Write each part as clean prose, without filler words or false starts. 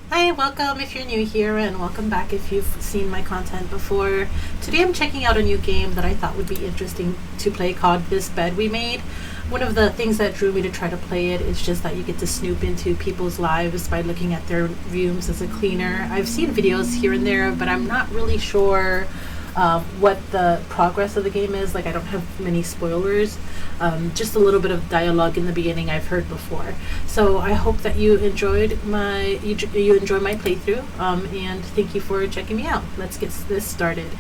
Hi, welcome if you're new here, and welcome back if you've seen my content before. Today I'm checking out a new game that I thought would be interesting to play called This Bed We Made. One of the things that drew me to try to play it is just that you get to snoop into people's lives by looking at their rooms as a cleaner. I've seen videos here and there, but I'm not really sure what the progress of the game is. Like, I don't have many spoilers. Just a little bit of dialogue in the beginning I've heard before. So I hope that you enjoyed you enjoy my playthrough. And thank you for checking me out. Let's get this started.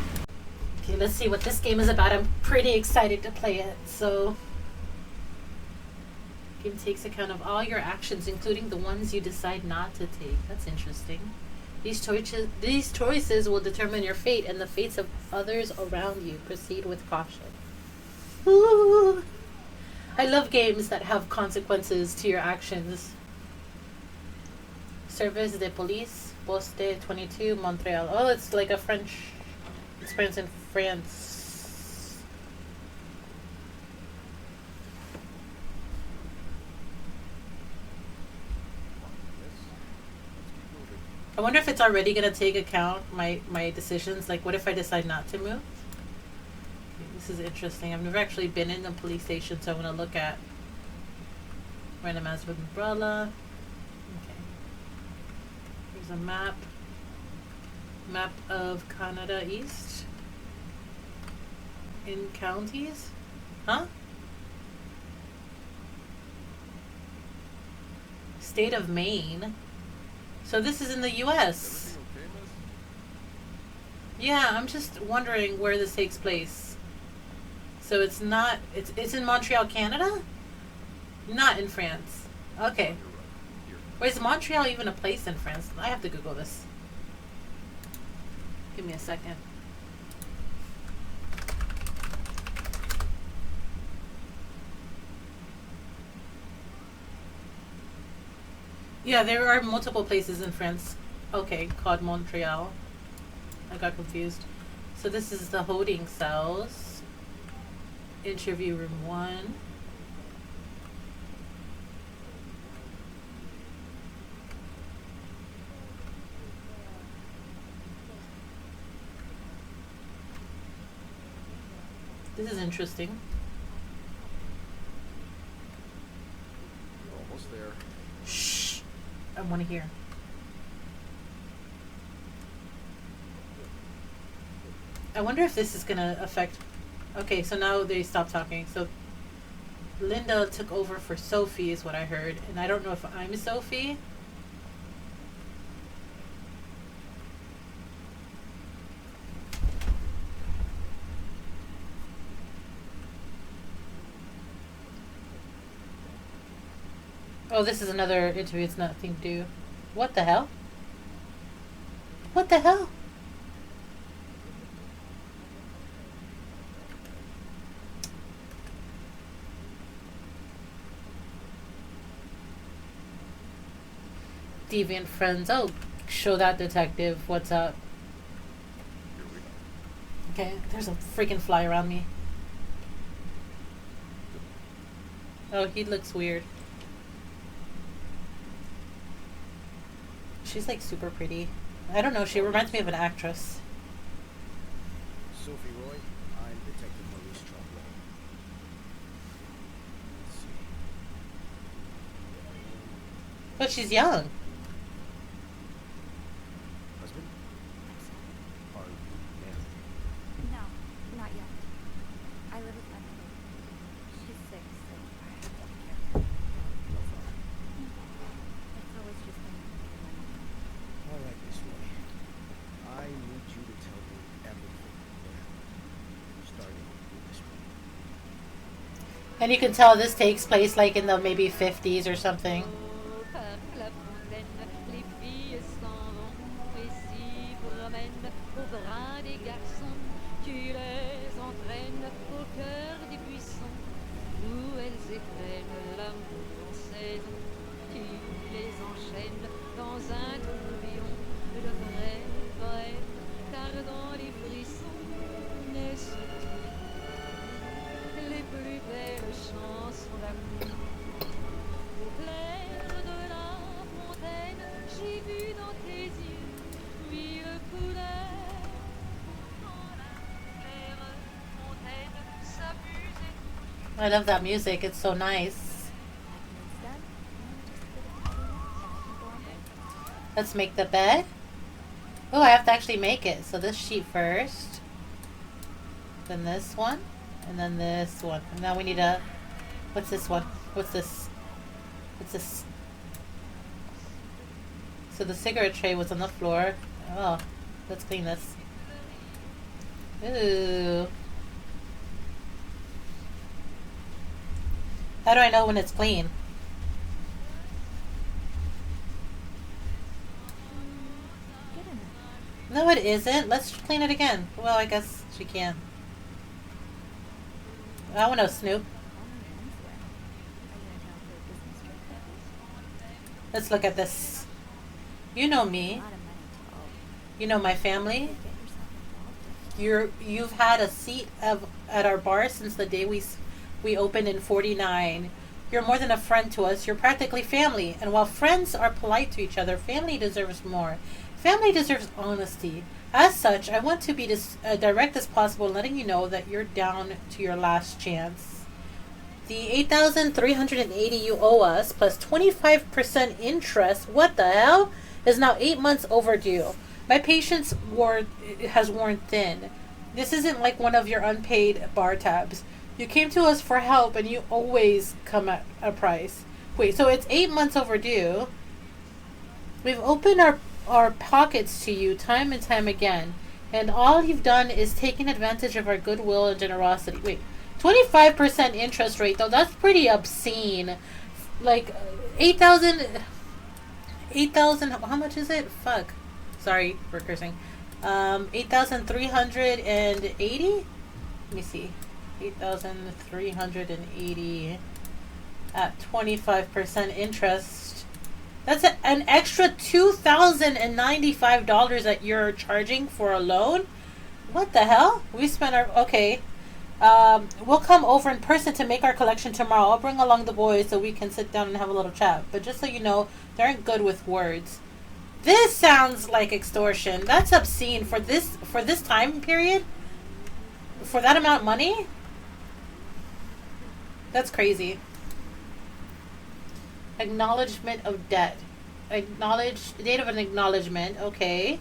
Okay, let's see what this game is about. I'm pretty excited to play it. So, game takes account of all your actions, including the ones you decide not to take. That's interesting. These choices will determine your fate and the fates of others around you. Proceed with caution. Ooh. I love games that have consequences to your actions. Service de Police, Poste 22, Montreal. Oh, it's like a French experience in France. I wonder if it's already going to take account my decisions. Like, what if I decide not to move? This is interesting. I've never actually been in a police station, so I want to look at random as with umbrella. Okay. Here's a map. Map of Canada East. In counties? Huh? State of Maine. So this is in the US. Yeah, I'm just wondering where this takes place. So it's not it's in Montreal, Canada? Not in France. Okay. Wait, is Montreal even a place in France? I have to Google this. Give me a second. Yeah, there are multiple places in France. Okay, called Montreal. I got confused. So this is the holding cells. Interview room 1. This is interesting. Almost there. Shh. I want to hear. I wonder if this is going to affect... Okay, so now they stopped talking. So Linda took over for Sophie is what I heard. And I don't know if I'm Sophie. Oh, this is another interview. It's nothing to do. What the hell? What the hell? Deviant friends. Oh, show that detective. What's up? Okay, there's a freaking fly around me. Oh, he looks weird. She's like super pretty. I don't know, she reminds me of an actress. Sophie Roy, I'm Detective Maurice Tremblay. Let's see. But she's young. Husband? Are you married? No, not yet. I live with my mother. She's sick, so I have to take care of her. No problem. It's always just been me and my mother. All right, Miss Roy. I need you to tell me everything that happened, starting with this morning. And you can tell this takes place like in the maybe 50s or something. Par la fontaine, les filles s'en vont et s'y promènent au bras des garçons. Tu les entraînes au cœur des buissons où elles éprennent l'amour en saison. Tu les enchaînes dans un tourbillon de vrai, vrai, car dans les frissons naissent les plus belles chansons d'amour. Au clair de la fontaine, j'ai vu dans I love that music. It's so nice. Admin's done. Just a bit of cleanup, and I can go on break. Let's make the bed. Oh, I have to actually make it. So this sheet first. Then this one. And then this one. And now we need a... What's this one? What's this? What's this? So the cigarette tray was on the floor. Oh, let's clean this. Ooh. How do I know when it's clean? Good enough. No, it isn't. Let's clean it again. Well, I guess she can. I want to Snoop. Only menswear. Are you in town for a business trip? Let's look at this. You know A me. lot of money to all. You know my family. Get yourself involved in. You've had a seat at our bar since the day we opened in 49. You're more than a friend to us. You're practically family. And while friends are polite to each other, family deserves more. Family deserves honesty. As such, I want to be as direct as possible, letting you know that you're down to your last chance. The $8,380 you owe us, plus 25% interest, what the hell, is now 8 months overdue. My patience has worn thin. This isn't like one of your unpaid bar tabs. You came to us for help, and you always come at a price. Wait, so it's 8 months overdue. We've opened our pockets to you time and time again, and all you've done is taken advantage of our goodwill and generosity. Wait, 25% interest rate, though, that's pretty obscene. Like, 8,000, how much is it? Fuck. Sorry for cursing. 8,380? Let me see. 8,380 at 25% interest. That's an extra $2,095 that you're charging for a loan? What the hell? We spent our... Okay. We'll come over in person to make our collection tomorrow. I'll bring along the boys so we can sit down and have a little chat. But just so you know, they aren't good with words. This sounds like extortion. That's obscene for this time period. For that amount of money? That's crazy. Acknowledgement of debt. Date of an acknowledgement. Okay.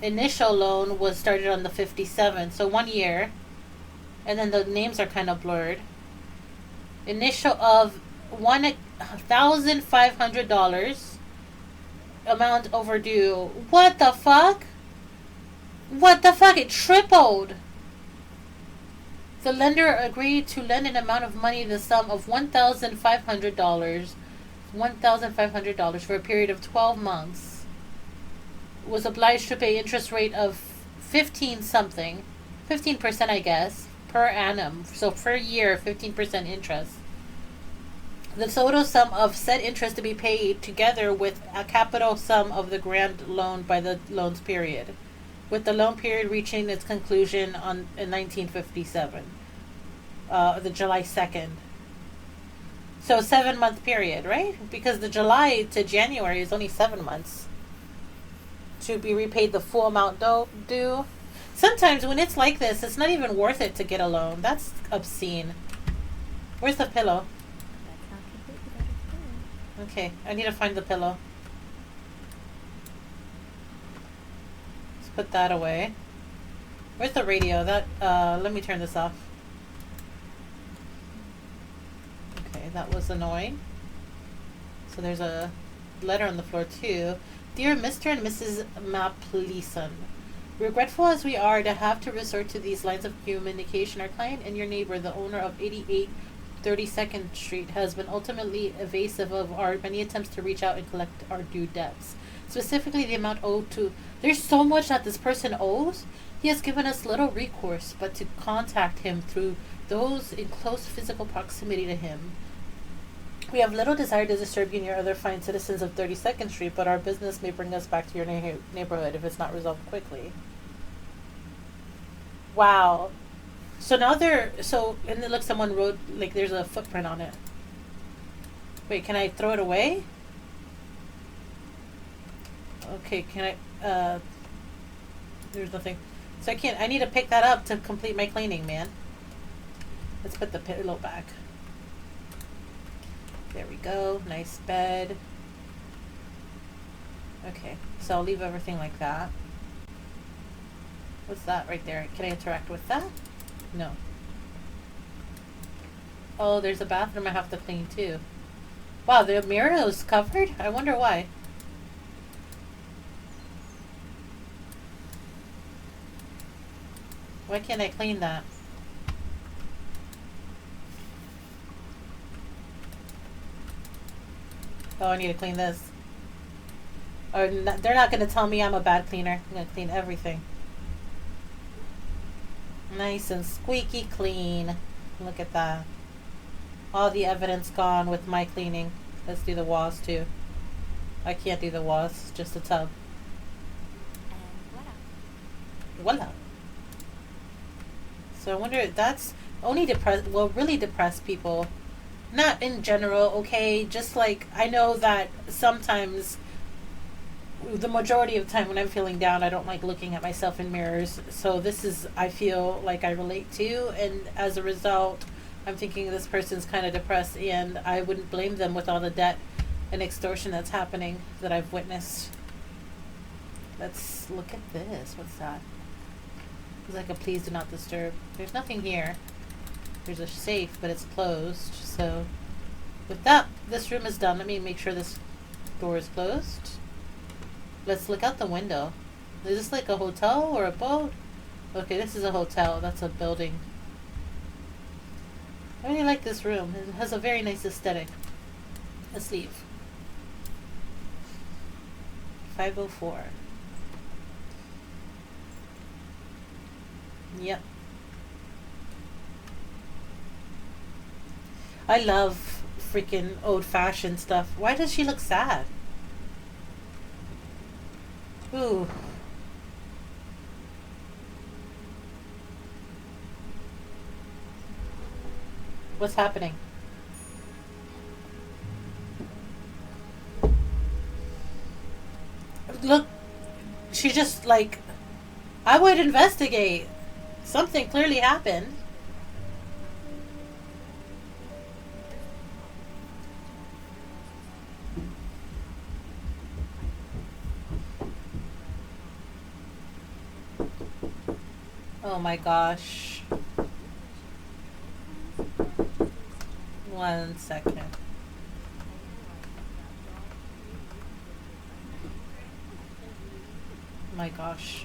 Initial loan was started on the 57th, so 1 year. And then the names are kind of blurred. Initial of $1,500. Amount overdue. What the fuck? What the fuck? It tripled. The lender agreed to lend an amount of money in the sum of $1,500. $1,500 for a period of 12 months. Was obliged to pay interest rate of 15% I guess, per annum. So per year, 15% interest. The total sum of said interest to be paid together with a capital sum of the grand loan by the loan's period, with the loan period reaching its conclusion in 1957, the July 2nd. So 7 month period, right? Because the July to January is only 7 months. To be repaid the full amount due. Sometimes when it's like this, it's not even worth it to get a loan. That's obscene. Where's the pillow? That's not complete without its pillow. Okay, I need to find the pillow. Let's put that away. Where's the radio? Let me turn this off. Okay, that was annoying. So there's a letter on the floor too. Dear Mr. and Mrs. Mapleson, regretful as we are to have to resort to these lines of communication, our client and your neighbor, the owner of 88 32nd Street, has been ultimately evasive of our many attempts to reach out and collect our due debts. Specifically, the amount owed to... There's so much that this person owes. He has given us little recourse but to contact him through those in close physical proximity to him. We have little desire to disturb you and your other fine citizens of 32nd Street, but our business may bring us back to your neighborhood if it's not resolved quickly. Wow. So now and it looks, someone wrote, like, there's a footprint on it. Wait, can I throw it away? Okay, can I, there's nothing. So I need to pick that up to complete my cleaning, man. Let's put the pillow back. There we go. Nice bed. Okay, so I'll leave everything like that. What's that right there? Can I interact with that? No. Oh, there's a bathroom I have to clean too. Wow, the mirror is covered? I wonder why. Why can't I clean that? Oh, I need to clean this. Or they're not going to tell me I'm a bad cleaner. I'm going to clean everything. Nice and squeaky clean. Look at that. All the evidence gone with my cleaning. Let's do the walls too. I can't do the walls, just a tub. And Voila. So I wonder if that's only really depressed people. Not in general, okay? Just like, I know that sometimes, the majority of the time when I'm feeling down, I don't like looking at myself in mirrors. So this is, I feel like I relate to, and as a result, I'm thinking this person's kind of depressed, and I wouldn't blame them with all the debt and extortion that's happening that I've witnessed. Let's look at this. What's that? It's like a please do not disturb. There's nothing here. There's a safe, but it's closed. So with that, this room is done. Let me make sure this door is closed. Let's look out the window. Is this like a hotel or a boat? Okay, this is a hotel. That's a building. I really like this room. It has a very nice aesthetic. Let's leave. 504. Yep. I love freaking old-fashioned stuff. Why does she look sad? Ooh. What's happening? Look, she just like, I would investigate. Something clearly happened. Oh my gosh. 1 second. My gosh.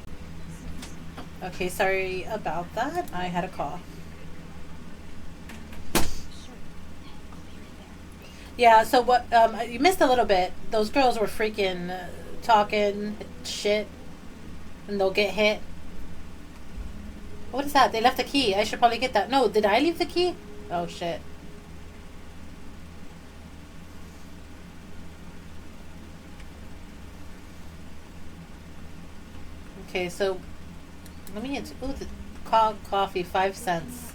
Okay, sorry about that. I had a call. Yeah, so what, you missed a little bit. Those girls were freaking talking shit, and they'll get hit. What is that? They left the key. I should probably get that. No, did I leave the key? Oh, shit. Okay, so let me get, ooh, the coffee, 5 cents.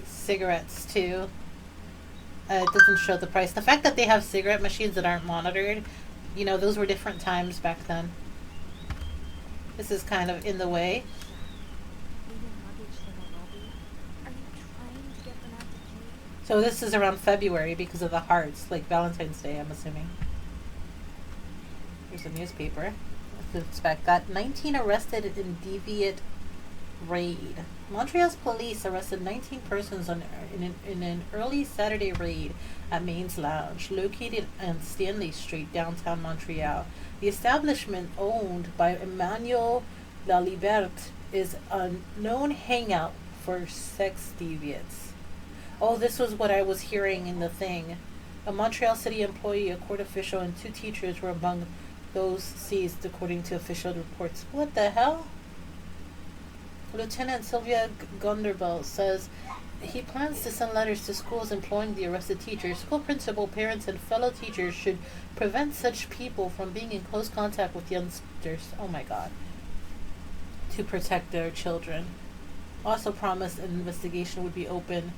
Cigarettes, too. It doesn't show the price. The fact that they have cigarette machines that aren't monitored, you know, those were different times back then. This is kind of in the way. So this is around February because of the hearts, like Valentine's Day, I'm assuming. Here's a newspaper. Let's expect that. 19 arrested in deviant raid. Montreal's police arrested 19 persons in an early Saturday raid at Maine's Lounge, located on Stanley Street, downtown Montreal. The establishment, owned by Emmanuel Laliberte, is a known hangout for sex deviants. Oh, this was what I was hearing in the thing. A Montreal City employee, a court official, and 2 teachers were among those seized, according to official reports. What the hell? Lieutenant Sylvia Gunderbell says he plans to send letters to schools employing the arrested teachers. School principal, parents, and fellow teachers should prevent such people from being in close contact with youngsters. Oh my God. To protect their children. Also promised an investigation would be open.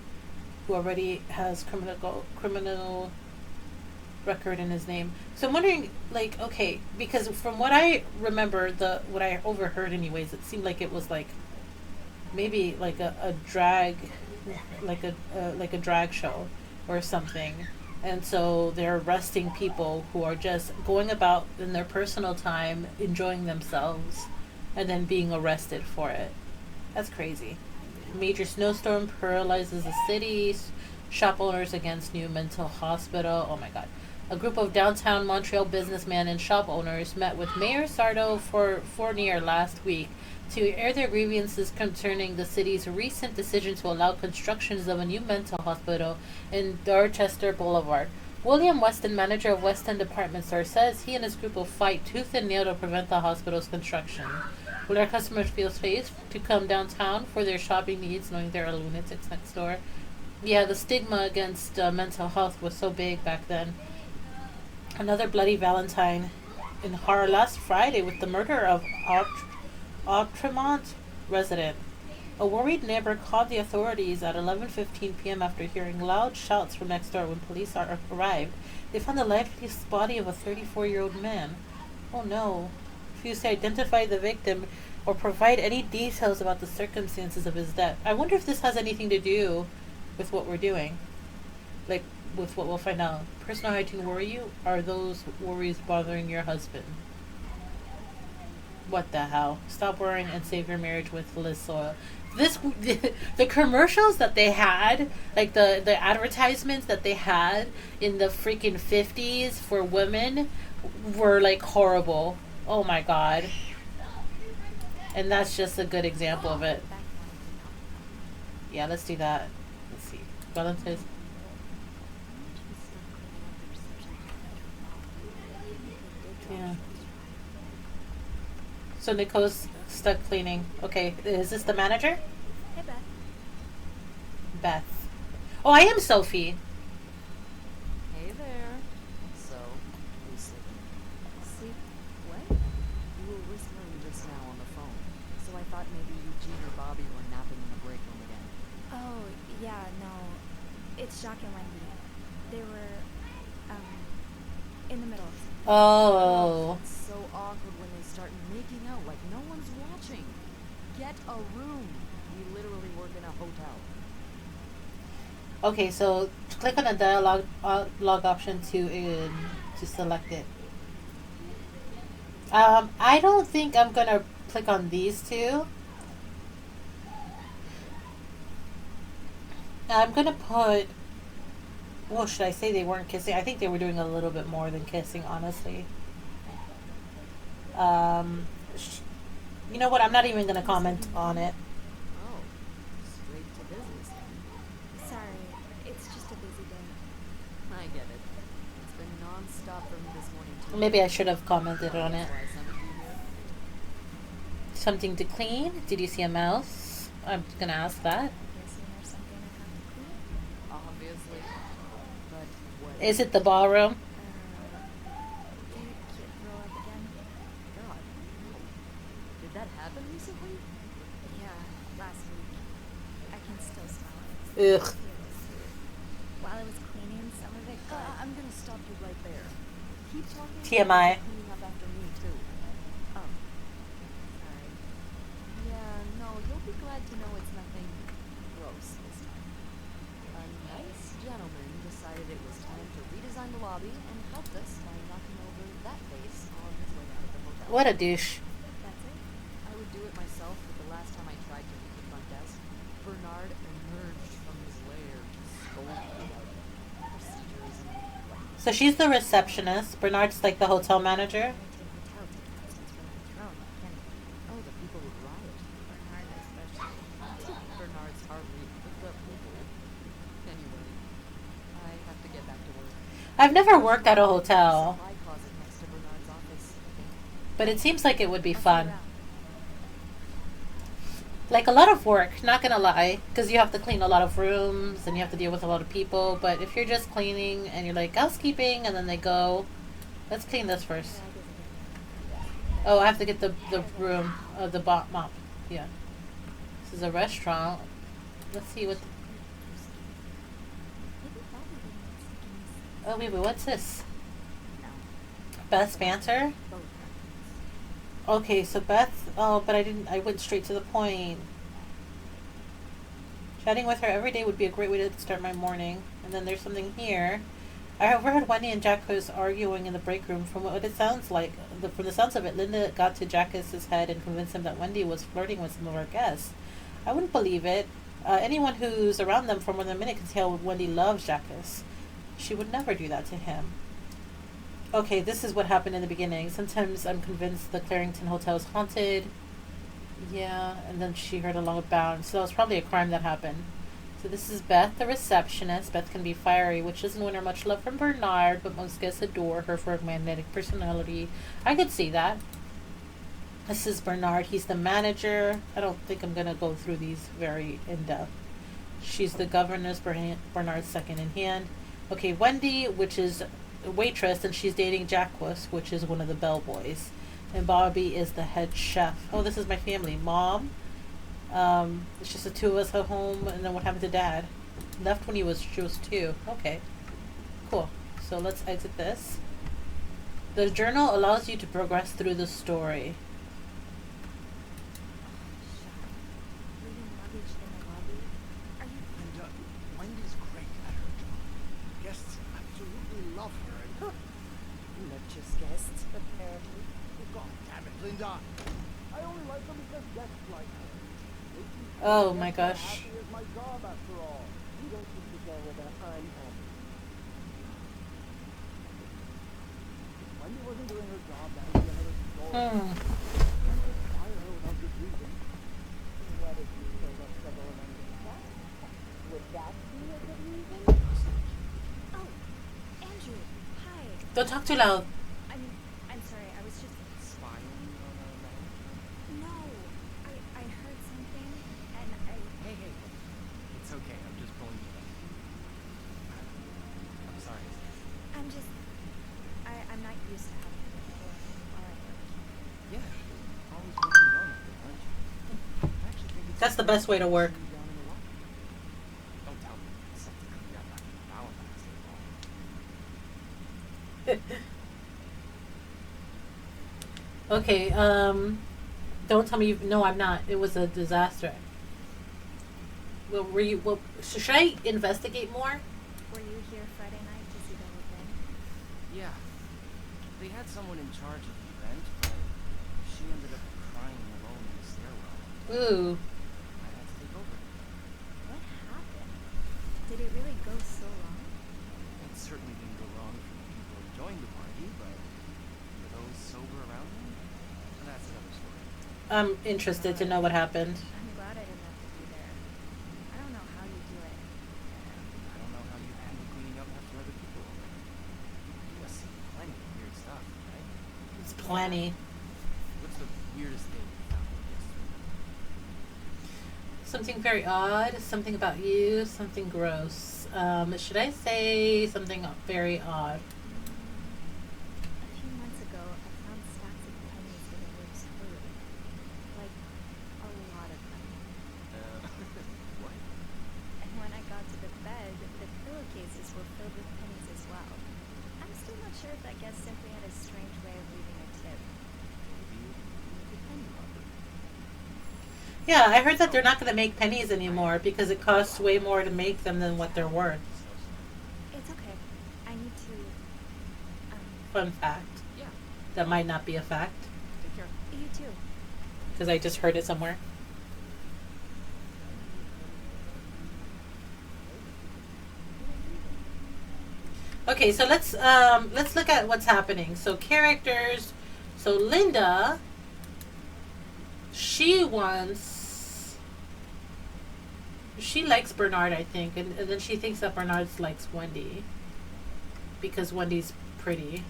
Who already has criminal record in his name. So I'm wondering, like, okay, because from what I remember, what I overheard anyways, it seemed like it was like maybe like a drag, like a drag show, or something. And so they're arresting people who are just going about in their personal time enjoying themselves and then being arrested for it. That's crazy. Major snowstorm paralyzes the city. Shop owners against new mental hospital. Oh my god. A group of downtown Montreal businessmen and shop owners met with Mayor Sardo Fournier last week to air their grievances concerning the city's recent decision to allow constructions of a new mental hospital in Dorchester Boulevard. William Weston, manager of Weston Department Store, says he and his group will fight tooth and nail to prevent the hospital's construction. Will our customers feel safe to come downtown for their shopping needs, knowing there are lunatics next door? Yeah, the stigma against mental health was so big back then. Another bloody Valentine in horror last Friday with the murder of Outremont resident. A worried neighbor called the authorities at 11:15 p.m. after hearing loud shouts from next door. When police arrived, they found the lifeless body of a 34-year-old man. Oh no. Refused to identify the victim or provide any details about the circumstances of his death. I wonder if this has anything to do with what we're doing. Like, with what we'll find out. Personal hygiene worry you? Are those worries bothering your husband? What the hell? Stop worrying and save your marriage with Liz Soil. The commercials that they had, like the advertisements that they had in the freaking 50s for women were like horrible. Oh my god. And that's just a good example of it. Yeah, let's do that. Let's see. Valentine's. Yeah. So Nicole's stuck cleaning. Okay, is this the manager? Hey, Beth. Beth. Oh, I am Sophie. Hey there. So, who's sleeping? Sleep? What? You were whispering just now on the phone, so I thought maybe Eugene or Bobby were napping in the break room again. Oh, yeah, no. It's Jacques and Wendy. They were, in the middle of something. Oh. It's so awkward when they start making out like no one's watching. Get a room. We literally work in a hotel. Okay, so click on the dialogue log option to select it. I don't think I'm gonna click on these two. I'm gonna put. Well, should I say they weren't kissing? I think they were doing a little bit more than kissing, honestly. You know what? I'm not even gonna comment on it. Oh, straight to business then. Sorry, it's just a busy day. I get it. It's been non-stop for me this morning too. Maybe I should have commented on it. That's why I summoned you here. Something to clean? Did you see a mouse? I'm gonna ask that. Guessing there's something I have to clean. Obviously. But what? Is it the ballroom? Did your kid throw up again? God. No. Did that happen recently? Yeah, last week. I can still smell it. Ugh. It was, while I was cleaning some of it, I'm gonna stop you right there. Keep talking. TMI. Cleaning up after me too. oh, sorry. Yeah, no, you'll be glad to know it's nothing gross this time. A nice gentleman decided it was time to redesign the lobby and helped us by knocking over that vase on his way out of the hotel. What a douche. That's it? I would do it myself, but the last time I tried to read the front desk, Bernard emerged from his lair to scold me about procedures and what. So she's the receptionist. Bernard's like the hotel manager. I'm gonna take hotel tickets since we're on the throne, can Oh, the people who riot. Bernard especially. Bernard's hardly the people. Anyway, I have to get back to work. I've never worked at a hotel, Supply closet next to Bernard's office, I think. but it seems like it would be I'll see you fun. around. Like a lot of work, not gonna lie, because you have to clean a lot of rooms and you have to deal with a lot of people. But if you're just cleaning and you're like housekeeping and then they go, let's clean this first. Oh, I have to get the room, the mop. Yeah. This is a restaurant. Let's see what. Maybe Bobby will make some Oh, wait, what's this? No, Beth's banter? both happens. Okay, so Beth. Oh, but I went straight to the point. Chatting with her every day would be a great way to start my morning. I'm And then there's something here. I overheard Wendy and Jacques arguing in the break room. From what it sounds like, from the sounds of it, Linda got to Jacques' head and convinced him that Wendy was flirting with some of our guests. I wouldn't believe it. Anyone who's around them for more than a minute can tell Wendy loves Jacques. She would never do that to him. Okay, this is what happened in the beginning. Sometimes I'm convinced the Clarington Hotel is haunted. Yeah, and then she heard a long bound. So that was probably a crime that happened. So this is Beth, the receptionist. Beth can be fiery, which doesn't win her much love from Bernard, but most guests adore her for her magnetic personality. I could see that. This is Bernard. He's the manager. I don't think I'm going to go through these very in-depth. She's the governess, Bernard's second in hand. Okay, Wendy, which is a waitress, and she's dating Jacques, which is one of the bellboys. And Bobby is the head chef. Oh, this is my family. Mom. It's just the two of us at home, and then what happened to Dad? Left when she was 2. Okay. Cool. So let's exit this. The journal allows you to progress through the story. Leaving luggage in the lobby? Are you... And Wendy's great at her job. Guests absolutely love her, and Not just guests, apparently. oh, God damn it, Linda! I only like her because guests like her. Oh my gosh. Happy is my job after all. You don't keep me going with that. I'm happy. If Wendy wasn't doing her job, that would be another story. Fire her without good reason. What if you killed off several of them themselves? Would that be a good reason? Oh, Andrew. Hi. Don't talk too loud. I'm sorry. I was just... Spying on our man? No. I heard something, and I... Hey, it's okay. I'm just pulling you back. I'm sorry. I'm just... I'm not used to having people all at work. Yeah, always working alone up there, aren't you? I actually think it's That's the best way to work. down in the lobby. Don't tell me it's something coming up after Valentine's Day. Okay, don't tell me no, I'm not. It was a disaster. Well, should I investigate more? Were you here Friday night to see the whole thing? Yeah. They had someone in charge of the event, but she ended up crying alone in the stairwell. Ooh. I had to take over. What happened? Did it really go so wrong? It certainly didn't go wrong for the people enjoying the party, but for those sober around them, that's another story. I'm interested to know what happened. I'm glad I didn't have to be there. I don't know how you do it. I don't know how you handle cleaning up after other people. You must see plenty of weird stuff, right? It's plenty. What's the weirdest thing you found yesterday? Something very odd, something about you, something gross. Should I say something very odd? A few months ago, I found stacks of pennies in a room's toilet. Like, a lot of them. What? And when I got to the bed, the pillowcases were filled with pennies as well. I'm still not sure if that guest simply had a strange way of leaving a tip. Maybe you make a penny robber. Yeah, I heard that they're not going to make pennies anymore because it costs way more to make them than what they're worth. It's okay. I need to, Fun fact. Yeah, That might not be a fact take care. you too. because I just heard it somewhere. Okay, so let's look at what's happening. So characters. So Linda, she likes Bernard, I think, and then she thinks that Bernard likes Wendy because Wendy's pretty.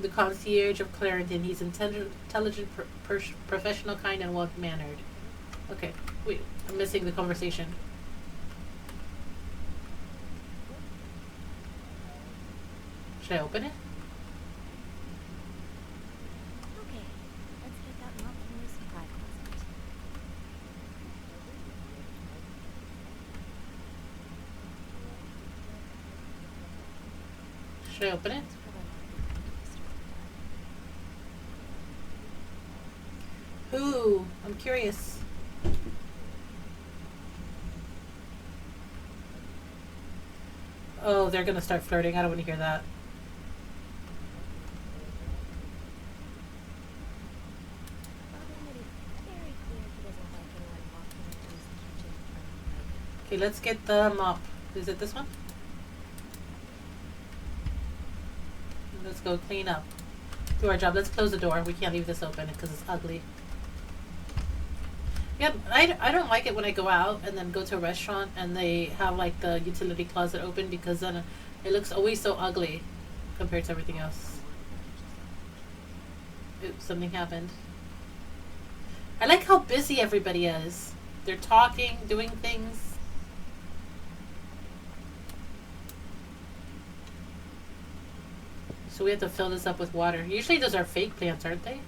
The concierge of Clarendon, he's intelligent, professional, kind, and well-mannered. Okay, wait, I'm missing the conversation. Should I open it? Okay, let's get that mop from your supply closet. Should I open it? It's probably not a good idea to start with that. Ooh, I'm curious. Oh, they're gonna start flirting. I don't want to hear that. Father made it very clear he doesn't like anyone walking into his kitchen uninvited. Okay, let's get the mop. Is it this one? Let's go clean up. Do our job. Let's close the door. We can't leave this open because it's ugly. Yep, I don't like it when I go out and then go to a restaurant and they have like the utility closet open because then it looks always so ugly compared to everything else. Oops, something happened. I like how busy everybody is. They're talking, doing things. So we have to fill this up with water. Usually those are fake plants, aren't they?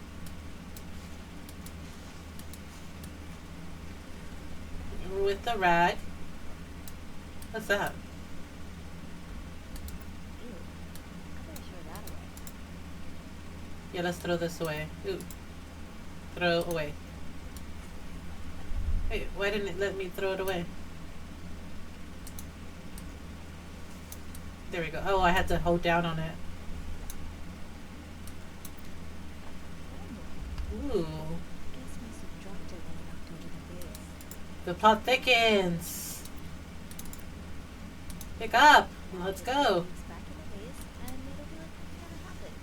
With the rag. What's that? Ew. I better throw that away. Yeah, let's throw this away. Ooh. Throw away. Wait, why didn't it let me throw it away? There we go. Oh, I had to hold down on it. Ooh. Guess must have dropped it when I knocked over the vase. The plot thickens. Pick up. Let's go. It's back in the vase, and it'll be like nothing ever happened.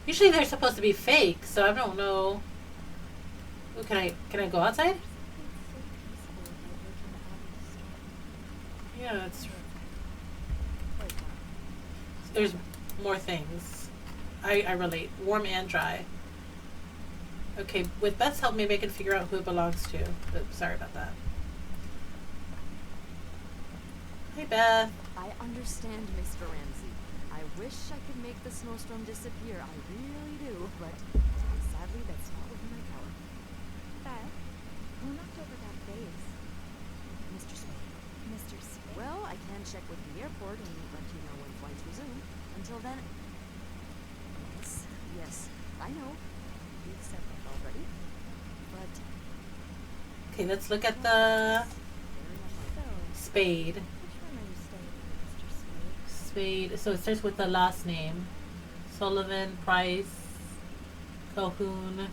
Usually they're supposed to be fake, so I don't know. Ooh, can I go outside? Something so peaceful about waking the obvious storm. Yeah, it's Or not. there's more things. I relate. Warm and dry. Okay, with Beth's help, maybe I can figure out who it belongs to. Oops, sorry about that. Hey, Beth. I understand, Mr. Ramsey. I wish I could make the snowstorm disappear. I really do, but sadly that's not within my power. Beth, who knocked over that vase? Mr. Spade. Mr. Spade? Well, I can check with the airport and let you know when flights resume. Until then... Yes, I know. You've said that already. But Okay, let's look at the very unlikely. So, spade. which room are you staying in, Mr. Spade? Spade. So it starts with the last name. Sullivan, Price, Calhoun.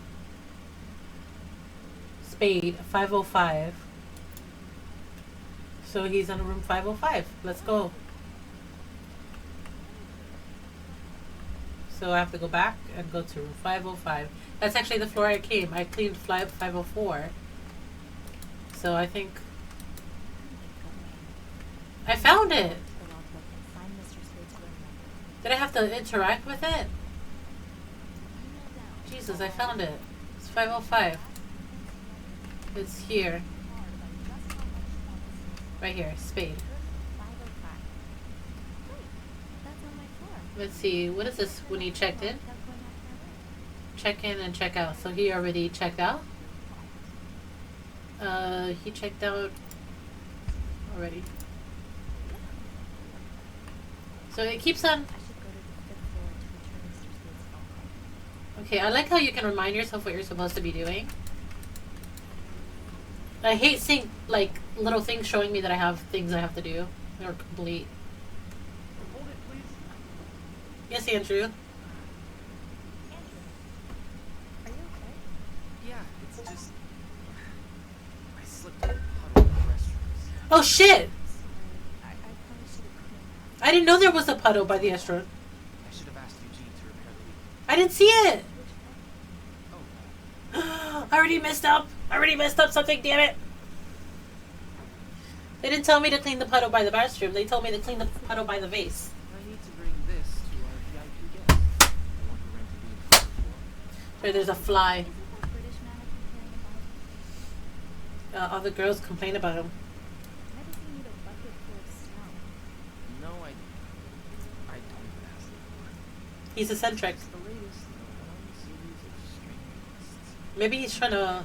Spade, 505. So he's in room 505. Let's go. So I have to go back and go to room 505. That's actually the floor I came. I cleaned fly 504. So I think I found it. The logbook and find Mr. Spade's room number. Did I have to interact with it? Email down. Jesus, I found it. It's 505. It's here. Right here. Spade. 505. Great. That's on my floor. Let's see. What is this when he checked in? Without going out of my way. Check in and check out. So he already checked out? He checked out already. So it keeps on. I should go to the 5th floor to return Mr. Spade's phone call. Okay, I like how you can remind yourself what you're supposed to be doing. I hate seeing like little things showing me that I have things I have to do. They're complete. Hold it, please. Yes, Andrew. Andrew, are you okay? Yeah, it's just... I slipped in a puddle in the restrooms. Oh shit! Sorry. I probably should have cleaned that. I didn't know there was a puddle by the restaurant. I should have asked Eugene to repair the leak. I didn't see it. Which one? Oh, I already messed up. I already messed up something. Damn it! They didn't tell me to clean the puddle by the bathroom. They told me to clean the puddle by the vase. I need to bring this to our VIP guest. The one who rented the entire floor. Sorry, there's a fly. Isn't that British man I complaining about? All the girls complain about him. Why does he need a bucket full of snow? No, I don't ask anymore. He's eccentric. It's the latest in a long series of strange lists. Maybe he's trying to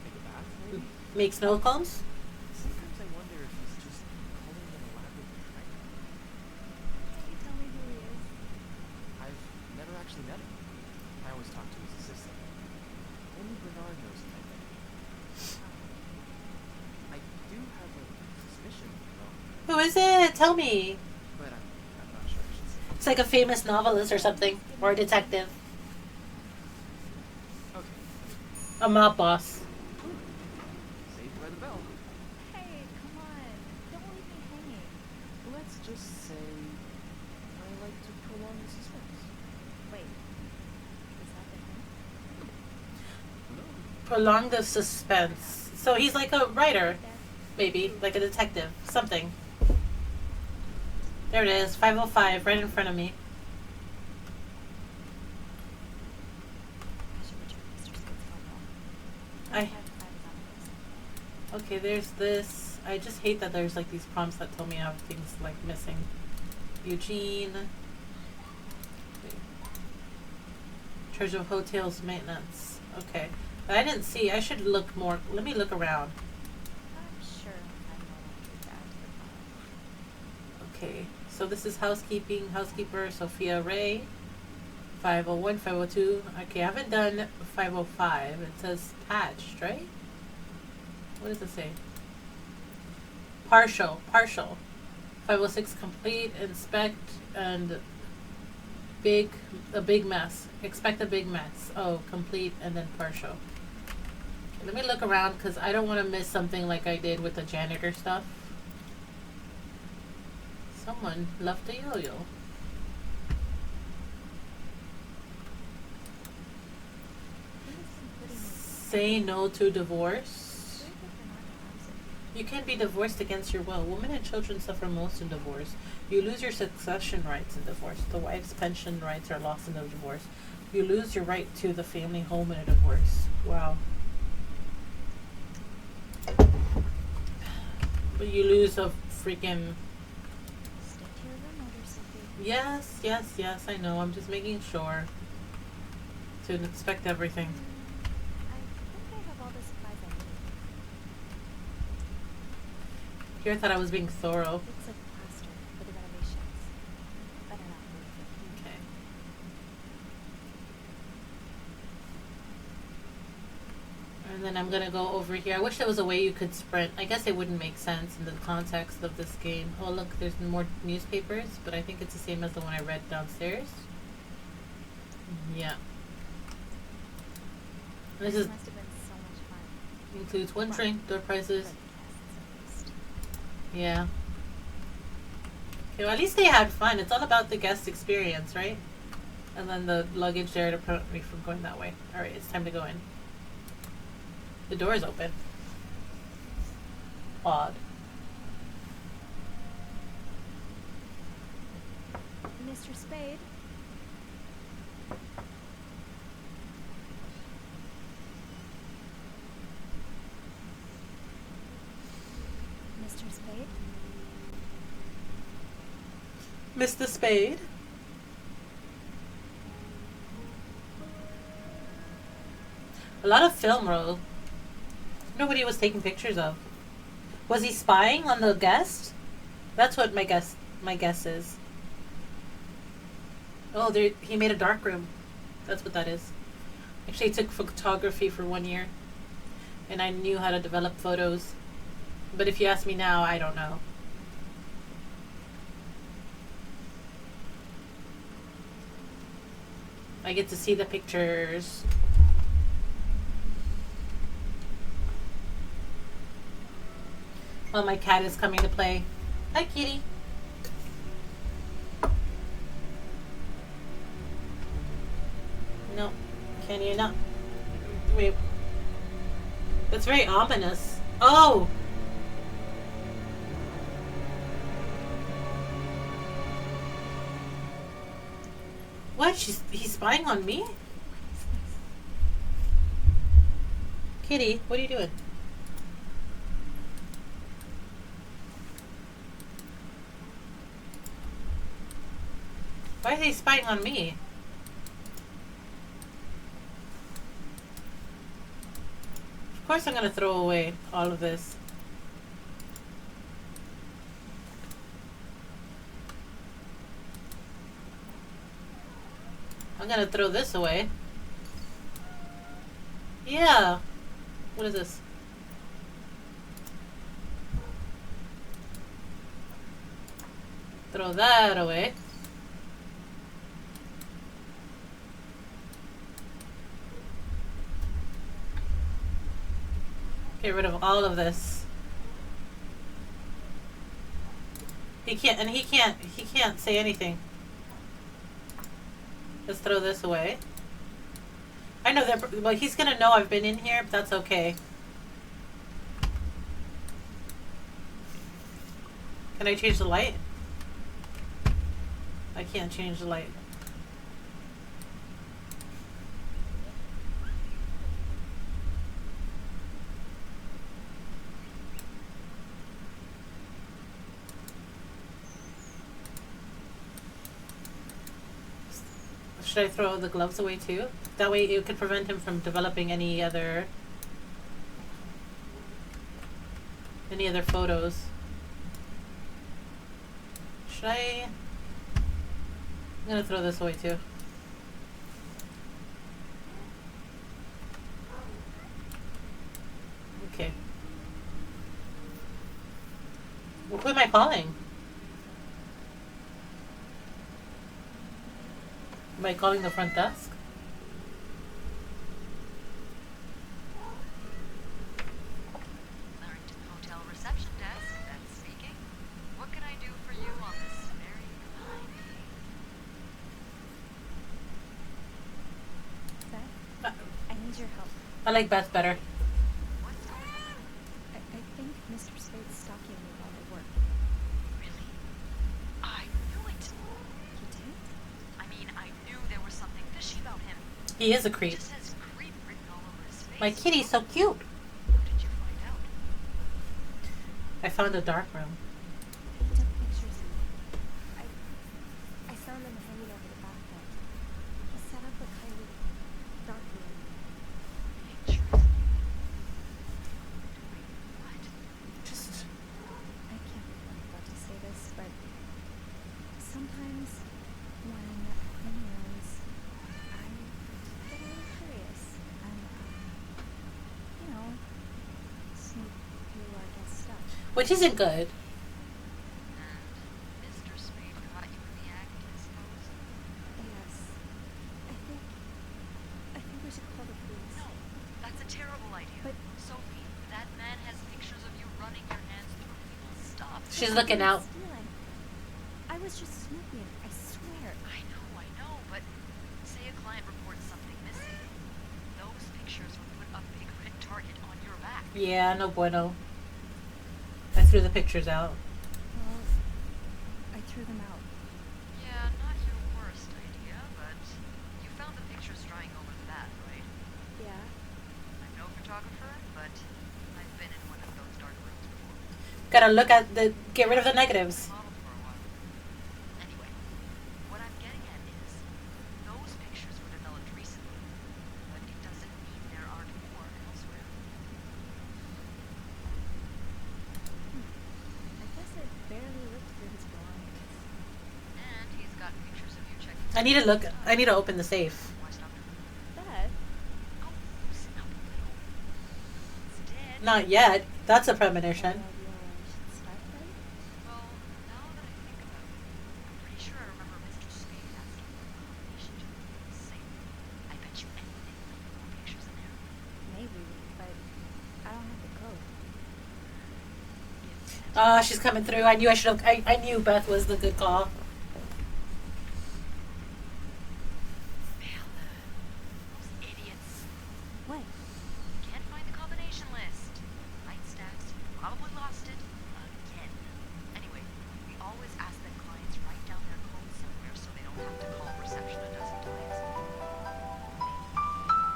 Take a bath, maybe? make snow cones. Sometimes I wonder if he's just pulling an elaborate prank. Can't you tell me who he is? I've never actually met him. I always talk to his assistant. Only Bernard knows him, I think. I do have a suspicion, though. Who is it? Tell me. But I'm not sure I should say. It's like a famous novelist or something. Or a detective. Okay. A mob boss. Saved by the bell. Hey, come on. Don't leave me hanging. Let's just say I like to prolong the suspense. Wait. Is that the hint? No. Prolong the suspense. So he's like a writer. There. Maybe. Like a detective. Something. There it is. 505. Right in front of me. I should return Mr. Spade's phone call. I- 555 is on the list. Okay, there's this. I just hate that there's like these prompts that tell me I have things like missing. Eugene. Wait. Charge of hotels maintenance. Okay. But I didn't see. I should look more. Let me look around. I'm sure I know what to add to the file. Okay. So this is housekeeping. Housekeeper Sophia Ray. 501, 502. Okay, I haven't done 505. It says patched, right? What does it say? Partial. 506 complete, inspect, and a big mess. Expect a big mess. Oh, complete and then partial. Let me look around because I don't want to miss something like I did with the janitor stuff. Someone left a yo-yo. Say no to divorce. You can't be divorced against your will. Women and children suffer most in divorce. You lose your succession rights in divorce. The wife's pension rights are lost in a divorce. You lose your right to the family home in a divorce. Wow. But you lose a freaking... Stay to your room, Mother Sophie. Yes, I know. I'm just making sure to inspect everything. I think I have all the supplies I need. Here I thought I was being thorough. It's a plaster for the renovations. Better not move it. Okay. And then I'm gonna go over here. I wish there was a way you could sprint. I guess it wouldn't make sense in the context of this game. Oh look, there's more newspapers, but I think it's the same as the one I read downstairs. Yeah. This is must have been so much fun. includes one drink, door For prices. the guests, at least. Yeah. Okay, well, at least they had fun. It's all about the guest experience, right? And then the luggage there to prevent me from going that way. Alright, it's time to go in. The door is open. Odd. Mr. Spade? Mr. Spade? Mr. Spade? A lot of film roll. Nobody was taking pictures of. Was he spying on the guest? That's what my guess is. Oh, there he made a dark room. That's what that is. Actually, I took photography for 1 year, and I knew how to develop photos. But if you ask me now, I don't know. I get to see the pictures. Well, my cat is coming to play. Hi, kitty. No, can you not? Wait. That's very ominous. Oh! What? He's spying on me? Kitty, what are you doing? Why are they spying on me? Of course I'm gonna throw away all of this. I'm gonna throw this away. Yeah. What is this? throw that away. Get rid of all of this. He can't say anything. Let's throw this away. I know that, well, he's gonna know I've been in here, but that's okay. Can I change the light? I can't change the light. Should I throw the gloves away too? That way it could prevent him from developing any other photos. Should I? I'm gonna throw this away too. Okay. Well, who am I calling? Am I calling the front desk? Larrington Hotel reception desk, that's speaking. What can I do for you on this very fine day? Beth, I need your help. I like Beth better. What's going on? I think Mr. Spade's stalking me while I work. Really? I knew it. You did? I mean, I knew there was something fishy about him. He is a It creep. just says creep written all over his face. My kitty's so cute. How did you find out? I found a dark room. He took pictures of me. I found them hanging over the bathtub. He set up a kind of dark room. Pictures. Wait, what? Just I can't believe I'm about to say this, but sometimes when I'm in rooms, I get a little curious and, you know, snoop through our guest stuff. which isn't good. And Mr. Spade caught you in the act, I suppose? Yes. I think we should call the police. No, that's a terrible idea. But- Sophie, that man has pictures of you running your hands through people's stuff. She's looking out. Stealing. I was just snooping, I swear. I know, but say a client reports something missing. Those pictures would put a big red target on your back. Yeah, no bueno. I threw the pictures out. Well, I threw them out. Yeah, not your worst idea, but you found the pictures drying over the bath, right? Yeah. I'm no photographer, but I've been in one of those dark rooms before. Gotta look at the. Get rid of the negatives. Modeled for a while. Anyway, what I'm getting at is, those pictures were developed recently, but it doesn't mean there aren't more elsewhere. I guess I barely looked through his belongings. And he's got pictures of you checking. I need to look. I need to open the safe. Why stop doing Beth? that? Oh, loosen up a little. It's dead. Not yet. That's a premonition. Any idea where we should start, right? Well, now that I think about it, I'm pretty sure I remember Mr. Spade asking for a combination to the safe. I bet you anything there'll be more pictures in there. Maybe, but I don't have the code. Ah, she's coming through. I knew I should have. I knew Beth was the good call. Those idiots. What? Can't find the combination list. Light stacks, probably lost it again. Anyway, we always ask that clients write down their code somewhere so they don't have to call reception a dozen times.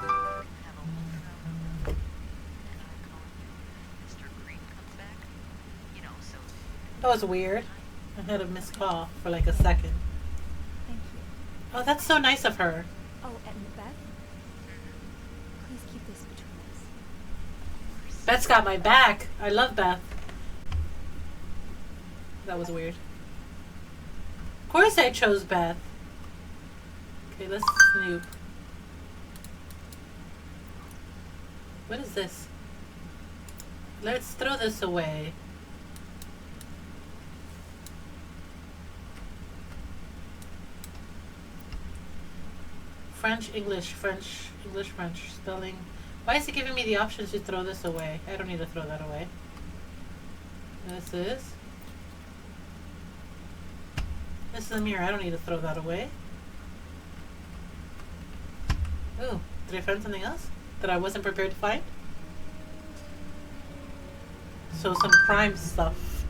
We have a ultrasound number, and I call you if Mr. Creep comes back. You know, so That was weird. I had a missed call for like a second. Thank you. Oh, that's so nice of her. Oh, and Beth? Please keep this between us. Beth's got my back. I love Beth. That was weird. Of course I chose Beth. Okay, let's snoop. What is this? Let's throw this away. French, English, French, English, French. Spelling. Why is it giving me the options to throw this away? I don't need to throw that away. This is a mirror. I don't need to throw that away. Ooh, did I find something else that I wasn't prepared to find? So some crime stuff.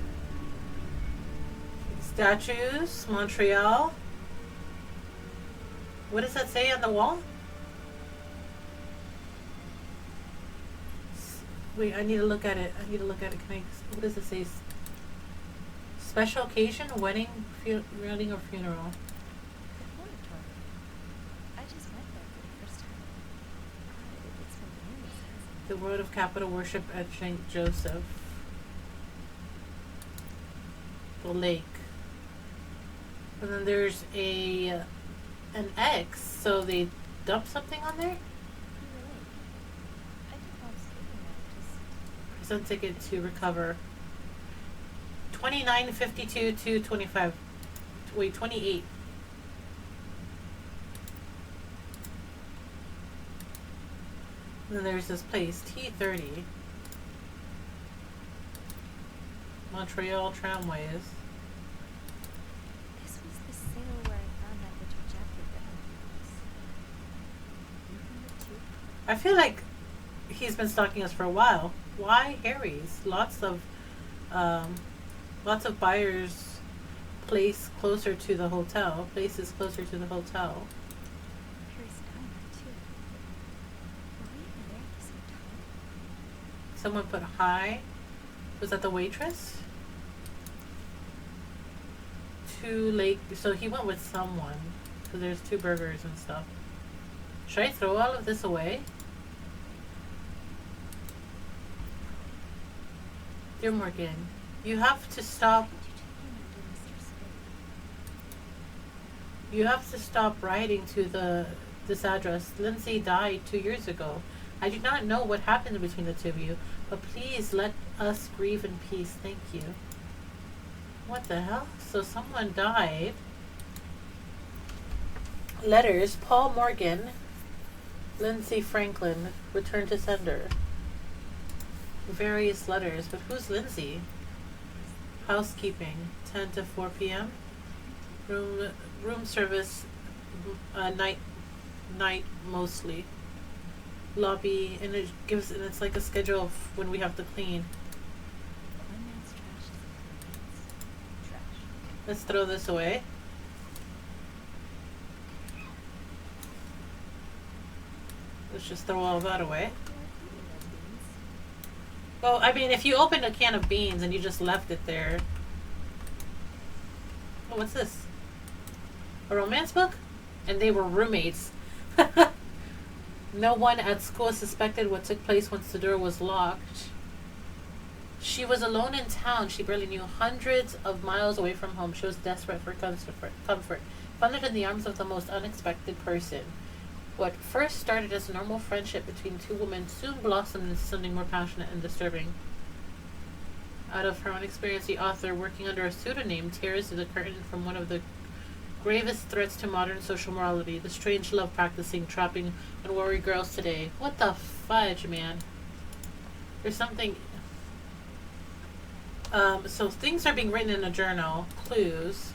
Statues, Montreal. What does that say on the wall? Wait, I need to look at it. Can I? What does it say? Special occasion, wedding, wedding or funeral. The oratory. I just went there for the first time. God, it's been years, hasn't it? The World of Capital Worship at Saint Joseph. The lake. And then there's an X, so they dumped something on there? Really? I didn't know I was doing that. Just Present ticket to recover. 29.52 to 25. Wait, 28. And then there's this place, T30. Montreal Tramways. this was the sale where I found that little jacket that I used. You found it too? I feel like he's been stalking us for a while. Why Harry's? Lots of buyers places closer to the hotel. Harry's diner too. Were we even there at the same time? Someone put hi. Was that the waitress? Two lake. So he went with someone. So there's two burgers and stuff. Should I throw all of this away? Dear Morgan, you have to stop. Why did you check in under Mr. Spade? You have to stop writing to this address. Lindsay died 2 years ago. I do not know what happened between the two of you, but please let us grieve in peace. Thank you. What the hell? So someone died. Letters. Paul Morgan. Lindsay Franklin. Return to sender. Various letters. But who's Lindsay? Housekeeping. 10 to 4 p.m. Room service. Night mostly. Lobby, and it's like a schedule of when we have to clean. One man's trash is another man's trash. Let's throw this away. Let's just throw all that away. Well, I mean, if you opened a can of beans and you just left it there. Oh, what's this? A romance book? And they were roommates. No one at school suspected what took place once the door was locked. She was alone in town. She barely knew, hundreds of miles away from home. She was desperate for comfort. Found it in the arms of the most unexpected person. What first started as a normal friendship between two women soon blossomed into something more passionate and disturbing. Out of her own experience, the author, working under a pseudonym, tears the curtain from one of the gravest threats to modern social morality, the strange love practicing, trapping, and worry girls today. What the fudge, man? There's something. So things are being written in a journal. Clues.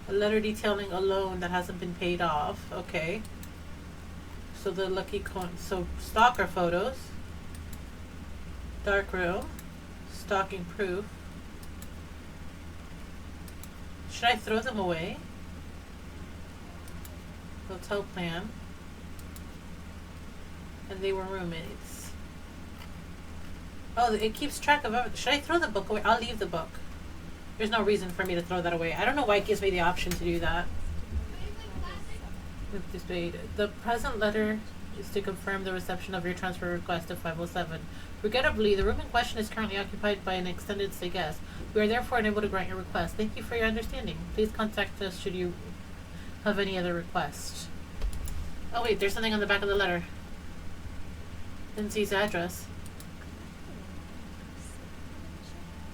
A letter detailing a loan that hasn't been paid off. Okay. So the lucky coin. So stalker photos. Dark room. Stalking proof. Should I throw them away? Hotel plan. And they were roommates. Oh, it keeps track of everything. Should I throw the book away? I'll leave the book. There's no reason for me to throw that away. I don't know why it gives me the option to do that. The present letter is to confirm the reception of your transfer request to 507. Regrettably, the room in question is currently occupied by an extended stay guest. We are therefore unable to grant your request. Thank you for your understanding. Please contact us should you have any other requests. Oh wait, there's something on the back of the letter. Lindsay's address.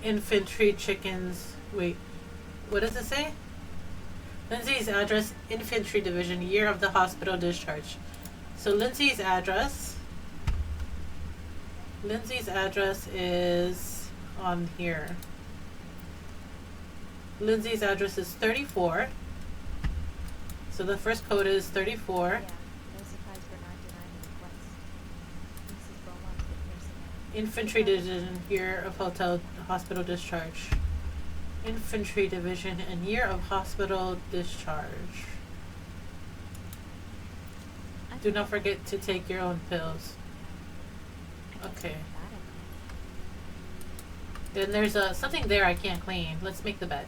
Infantry chickens. Wait, what does it say? Lindsay's address, Infantry Division, year of the hospital discharge. So Lindsay's address is on here. Lindsay's address is 34. So the first code is 34. Yeah, no surprise we're not denying the request. Mrs. Beaumont put nursing out. Infantry Division, year of hospital discharge. Infantry Division and year of hospital discharge. I Do thought not forget to take your own pills. I can't Okay. take that in. Then there's something there I can't clean. Let's make the bed.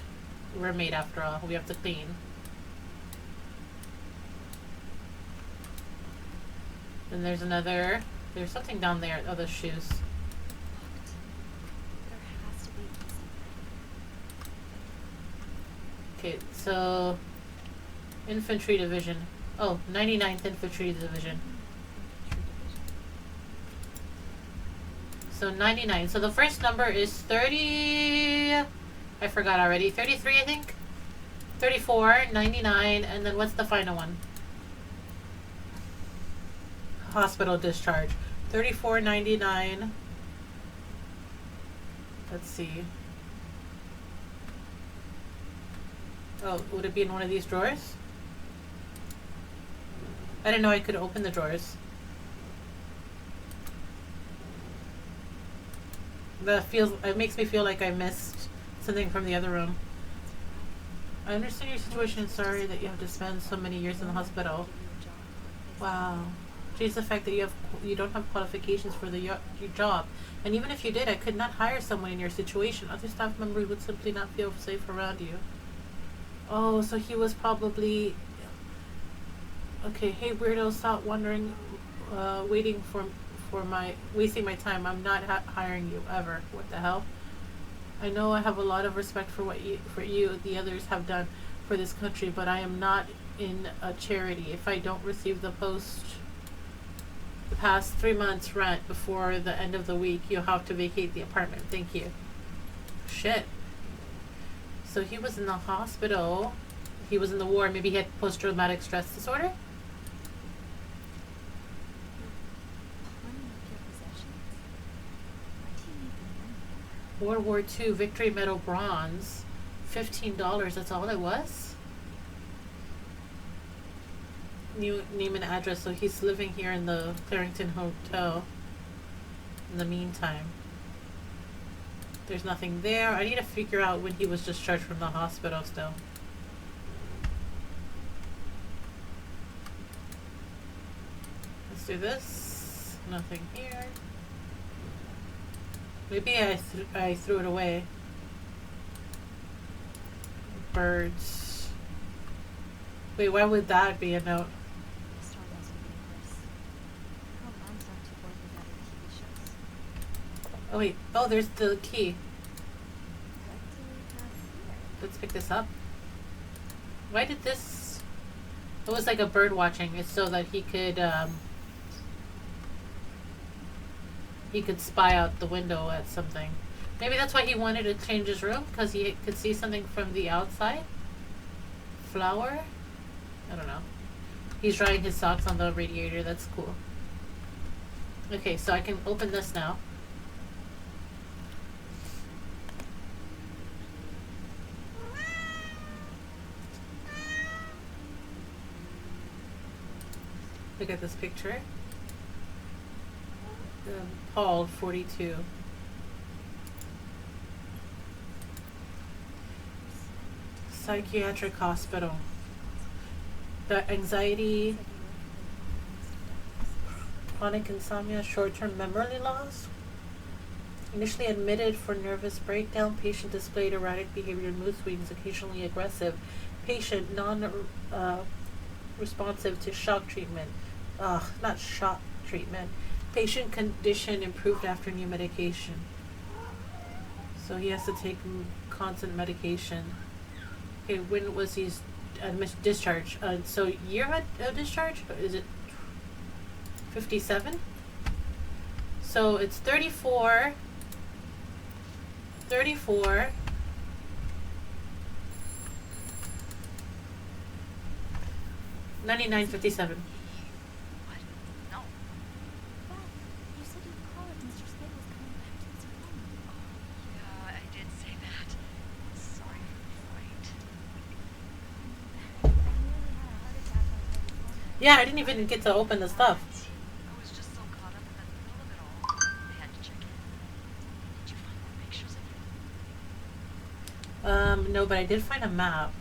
We're made after all. We have to clean. Then there's there's something down there. Oh, the shoes. Locked. There has to be something. Okay, so Infantry Division. Oh, 99th Infantry Division. Infantry division. So 99. So the first number is 30. I forgot already. 33, I think. 34, 99, and then what's the final one? Hospital discharge. 34.99. Let's see. Oh, would it be in one of these drawers? I didn't know I could open the drawers. It makes me feel like I missed something from the other room. I understand your situation and sorry that you have to spend so many years in the hospital. Wow. Change the fact that you don't have qualifications for your job. And even if you did, I could not hire someone in your situation. Other staff members would simply not feel safe around you. Oh, so he was probably... Okay, hey weirdo, stop wondering, wasting my time. I'm not hiring you ever. What the hell? I know I have a lot of respect for the others have done for this country, but I am not in a charity. If I don't receive the past 3 months rent before the end of the week, you'll have to vacate the apartment. Thank you. Shit. So he was in the hospital. He was in the war. Maybe he had post-traumatic stress disorder? Money of your possessions. What do you need the money for? World War II Victory Medal Bronze. $15. That's all it was? New name and address. So he's living here in the Clarington Hotel. In the meantime. There's nothing there. I need to figure out when he was discharged from the hospital still. Let's do this. Nothing here. Maybe I threw it away. Birds. Wait, why would that be a note? Stardust would be Chris. I hope Mom's not too bored with other TV shows. Oh wait. Oh, there's the key. What do we have here? Let's pick this up. Why did this... It was like a bird watching. It's so that he could spy out the window at something. Maybe that's why he wanted to change his room, because he could see something from the outside. Flower? I don't know. He's drying his socks on the radiator. That's cool. Okay, so I can open this now. Look at this picture. Paul, 42. Psychiatric hospital. The anxiety, chronic insomnia, short-term memory loss. Initially admitted for nervous breakdown, patient displayed erratic behavior, mood swings, occasionally aggressive. Patient non-responsive to shock treatment. Not shock treatment. Patient condition improved after new medication. So he has to take constant medication. Okay, when was he discharged? So year of discharge? Is it 57? So it's 34. 34. 99.57. What? No. Beth, you said you'd call if Mr. Spade was coming back to his room. Yeah, I did say that. Sorry for the fright. I nearly had a heart attack on the phone. Yeah, I didn't even get to open the stuff. I was just so caught up in the thrill of it all. I had to check in. Did you find more pictures of him? No, but I did find a map.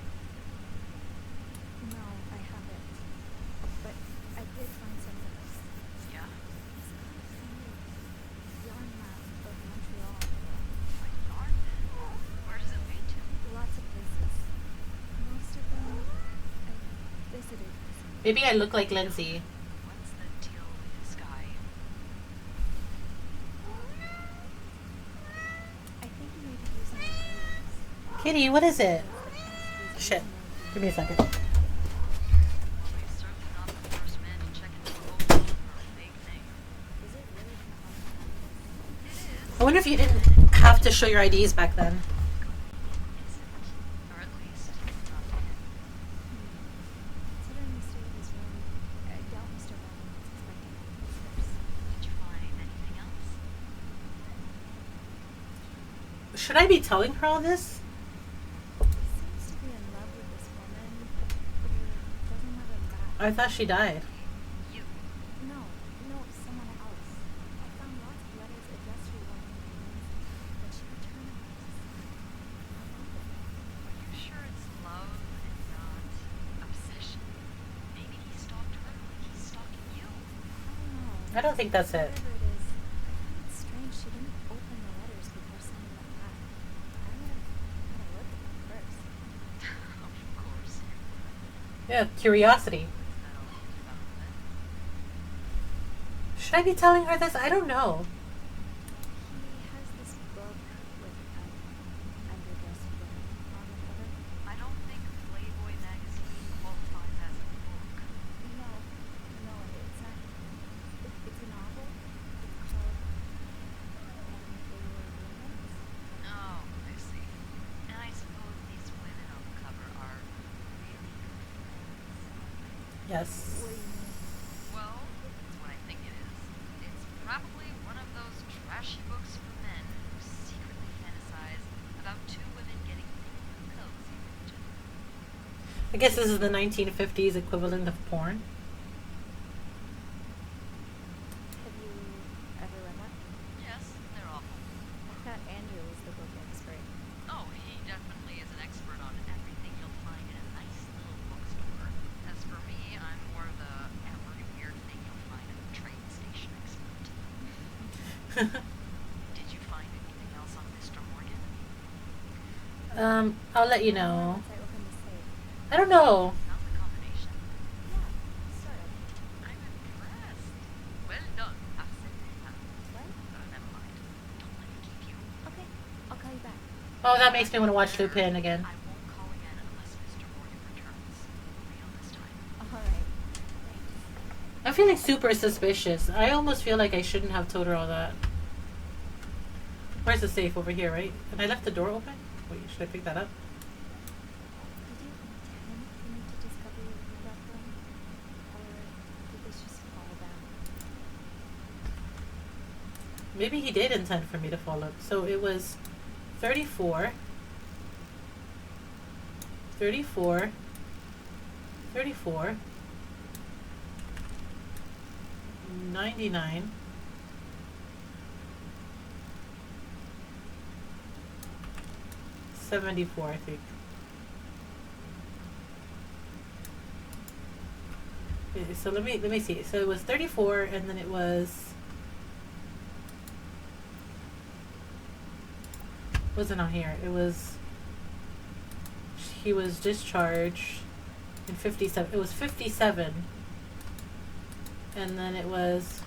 No, I haven't. But I did find some photos. Yeah. It's kind of funny. Yarn map of Montreal. My yarn? Where does it lead to? Lots of places. Most of them I've visited recently. Maybe I look like Lindsay. What's the deal with this guy? I think he may be using the photos. Kitty, what is it? As his Shit. resume. Give me a second. Well, he's certainly not the first man to check into a hotel for a big thing. Is it really that It is. I wonder if you didn't have to show your IDs back then. Isn't. Or at least, not yet. Considering the state of his room, I doubt Mr. Bowman was expecting any visitors. Did you find anything else? Should I be telling her all this? He seems to be in love with this woman, but he doesn't have him back. I thought she died. You. No, someone else. I found lots of letters addressed to a woman named Lindsay, but she returned them all to sign. Are you sure it's love and not obsession? Maybe he stalked her like he's stalking you. I don't know. I don't think that's it. Whatever it is, I find it strange she didn't open the letters before sending them back. I would have had a look at them first. Of course. Yeah, curiosity. Is that all you found then? Should I be telling her this? I don't know. He has this book with an underdressed woman on the cover. I don't think Playboy magazine qualifies as a book. No, it's not. It's a novel. It's called And They Were Roommates. Oh, I see. And I suppose these women on the cover are really good friends. Yes. What do you mean? Well, that's what I think it is. It's probably one of those trashy books for men who secretly fantasize about two women getting real cozy with each other. I guess this is the 1950s equivalent of porn. Have you ever read one? Yes, they're awful. I thought Andrew was the book expert. Oh, he definitely is an expert on everything you'll find in a nice little bookstore. As for me, I'm more the every weird thing you'll find at a train station expert. Did you find anything else on Mr. Morgan? I'll let you know. Once I opened the safe. I don't know. Not the combination. Yeah, sort of. I'm impressed. Well done, Arsene. What? Never mind. Don't let me keep you. Okay, I'll call you back. Oh, that makes me want to watch Lupin again. I won't call again unless Mr. Morgan returns. Real this time. Alright. Thanks. I'm feeling super suspicious. I almost feel like I shouldn't have told her all that. Where's the safe? Over here, right? And I left the door open? Wait, should I pick that up? Did you intend for me to discover your whereabouts room? Or did this just fall down? Maybe he did intend for me to follow. So it was 34, 34, 34, 99, 74, I think. Okay, so let me see. So it was 34, and then it was wasn't on here. It was he was discharged in 57. It was 57, and then it was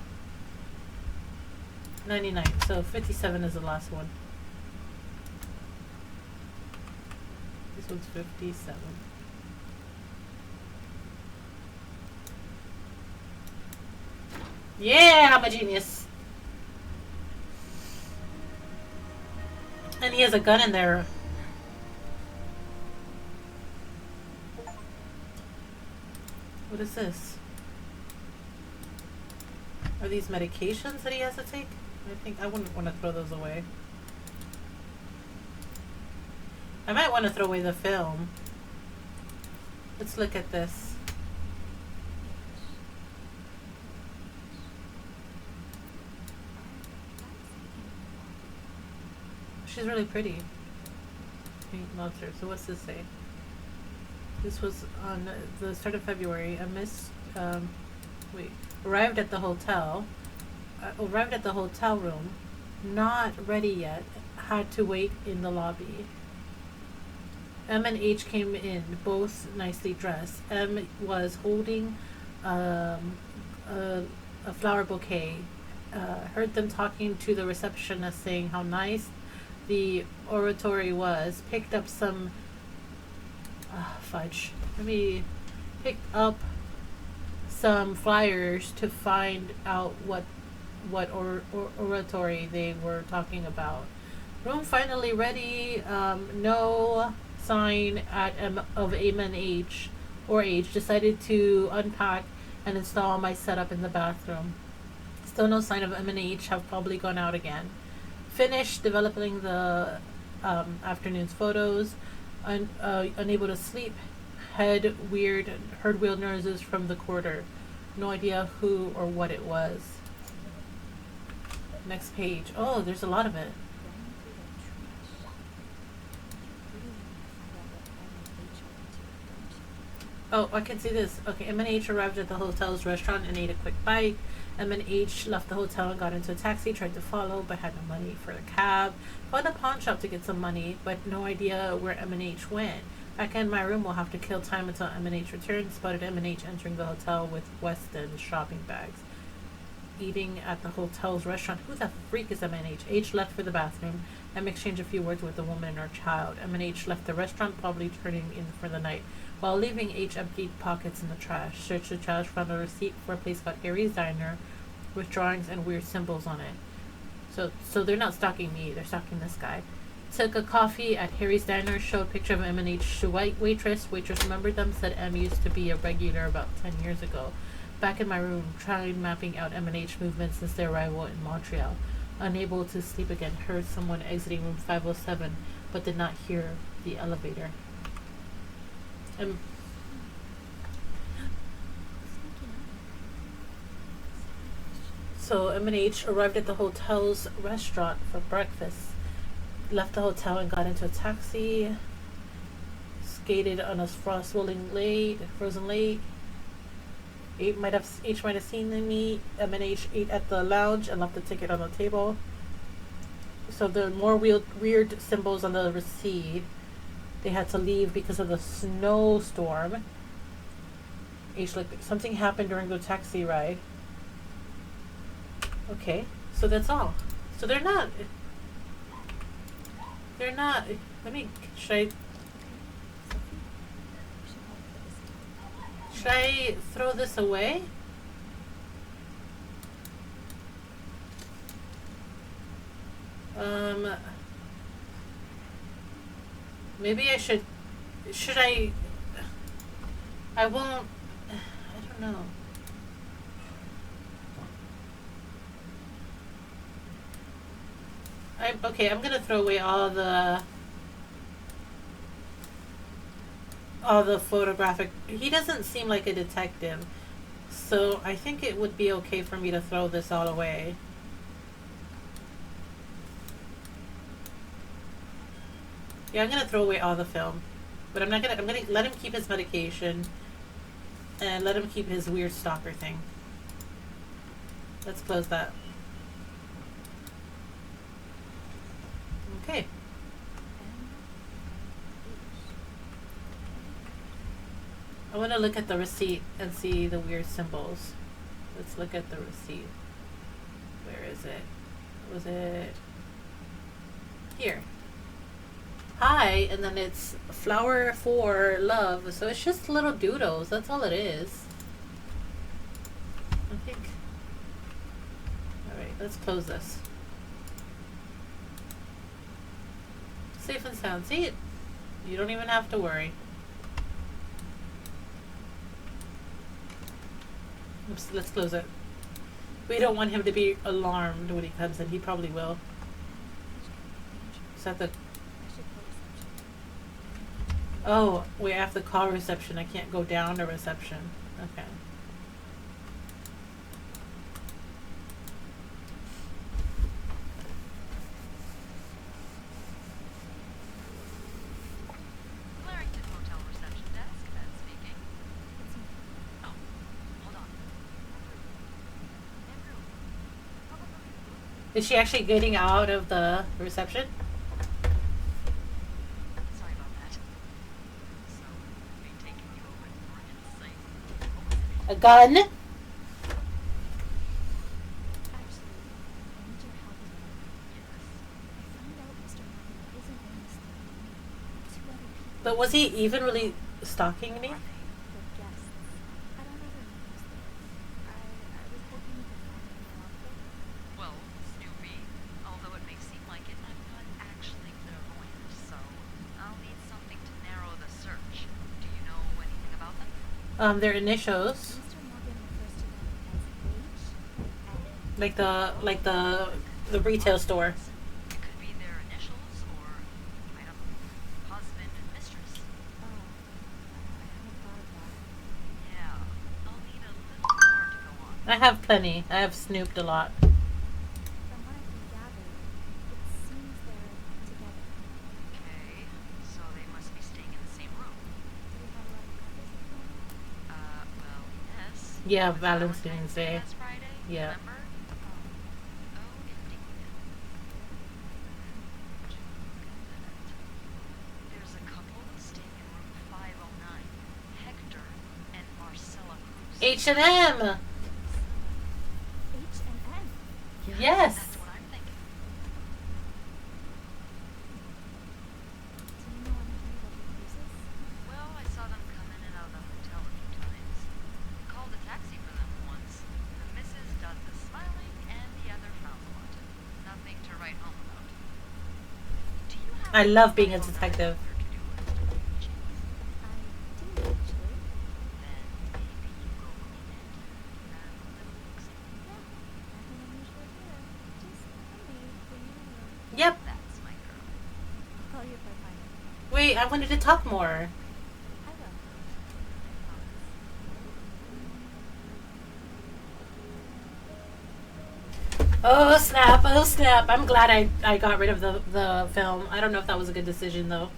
99. So 57 is the last one. This one's 57. Yeah, I'm a genius. And he has a gun in there. What is this? Are these medications that he has to take? I think I wouldn't want to throw those away. I might want to throw away the film. Let's look at this. She's really pretty. Pink monster. So what's this say? This was on the start of February. A miss. Arrived at the hotel. Arrived at the hotel room. Not ready yet. Had to wait in the lobby. M and H came in, both nicely dressed. M was holding a flower bouquet. Heard them talking to the receptionist, saying how nice the oratory was. Picked up some fudge. Let me pick up some flyers to find out what oratory they were talking about. Room finally ready. No sign of M and H or H. Decided to unpack and install my setup in the bathroom. Still no sign of M and H. Have probably gone out again. Finished developing the afternoon's photos. Unable to sleep. Heard weird noises from the corridor. No idea who or what it was. Next page. Oh, there's a lot of it. Oh, I can see this. Okay, M and H arrived at the hotel's restaurant and ate a quick bite. M and H left the hotel and got into a taxi, tried to follow, but had no money for the cab. Found a pawn shop to get some money, but no idea where M and H went. Back in my room, we'll have to kill time until M and H returns. Spotted M and H entering the hotel with Weston's shopping bags. Eating at the hotel's restaurant. Who the freak is M and H? H left for the bathroom. M exchanged a few words with the woman and her child. M and H left the restaurant, probably turning in for the night. While leaving, H emptied pockets in the trash. Searched the trash, found a receipt for a place called Harry's Diner with drawings and weird symbols on it. So they're not stalking me, they're stalking this guy. Took a coffee at Harry's Diner, showed a picture of M and H to waitress. Waitress remembered them, said M used to be a regular about 10 years ago. Back in my room, tried mapping out M and H movements since their arrival in Montreal. Unable to sleep again, heard someone exiting room 507, but did not hear the elevator. So M and H arrived at the hotel's restaurant for breakfast. Left the hotel and got into a taxi. Skated on a frozen lake. H might have seen me. M and H ate at the lounge and left the ticket on the table. So there are more weird symbols on the receipt. They had to leave because of the snowstorm. H looked. Something happened during the taxi ride. Okay, so that's all. So they're not. Let me. Should I throw this away? Maybe I should. Should I? I won't. I don't know. I'm gonna throw away all the photographic. He doesn't seem like a detective, so I think it would be okay for me to throw this all away. Yeah, I'm gonna throw away all the film, but I'm gonna let him keep his medication and let him keep his weird stalker thing. Let's close that. Okay. I want to look at the receipt and see the weird symbols. Let's look at the receipt. Where is it? Was it here? Hi, and then it's flower for love. So it's just little doodles. That's all it is. I think. Alright, let's close this. Safe and sound. See it? You don't even have to worry. Oops, let's close it. We don't want him to be alarmed when he comes in. He probably will. Is that the... I should call reception. Oh, we have to call reception. I can't go down to reception. Okay. Clarington Hotel reception desk, Beth speaking. It's me. Oh, hold on. Andrew. Probably. Is she actually getting out of the reception? Sorry about that. So, me taking you over for insane. What was it? A gun? Actually, I need your help here. Yes. I found out Mr. Morgan isn't only stalking me. Two other people. But was he even really stalking me? They're guests. I don't ever know who's there. I was hoping you could find them in your outfit. Well, Snoopy, although it may seem like it, I'm not actually clairvoyant, so I'll need something to narrow the search. Do you know anything about them? Their initials. Mr. Morgan refers to them as H and Like the retail store. It could be their initials, or, I don't know, husband and mistress. I haven't thought of that. Yeah, I'll need a little more to go on. I have plenty. I have snooped a lot. From what I can gather, it seems they're together. Okay, so they must be staying in the same room. Do you have a lot of couples at the moment? Well, yes. Yeah, It was Valentine's Day. last Friday, Yeah. remember? Oh, Oh, indeed. There's a couple staying in room 509. Hector and Marcella Cruz. H&M. H and N. Yes. That's what I'm thinking. Do you know anything about the cruises? Well, I saw them come in and out of the hotel a few times. Called a taxi for them once. The missus does the smiling and the other frowns a lot. Nothing to write home about. Do you have I love being a 509 detective. on your to-do list by any chance? I do actually. Then maybe you go clean it. Have a little look-see. Yeah, nothing unusual here. Just a maid cleaning a room. Yep. That's my girl. I'll call you if I find it. Wait, I wanted to talk more. I will. I promise. Oh snap! Oh snap! I'm glad I got rid of the film. I don't know if that was a good decision though.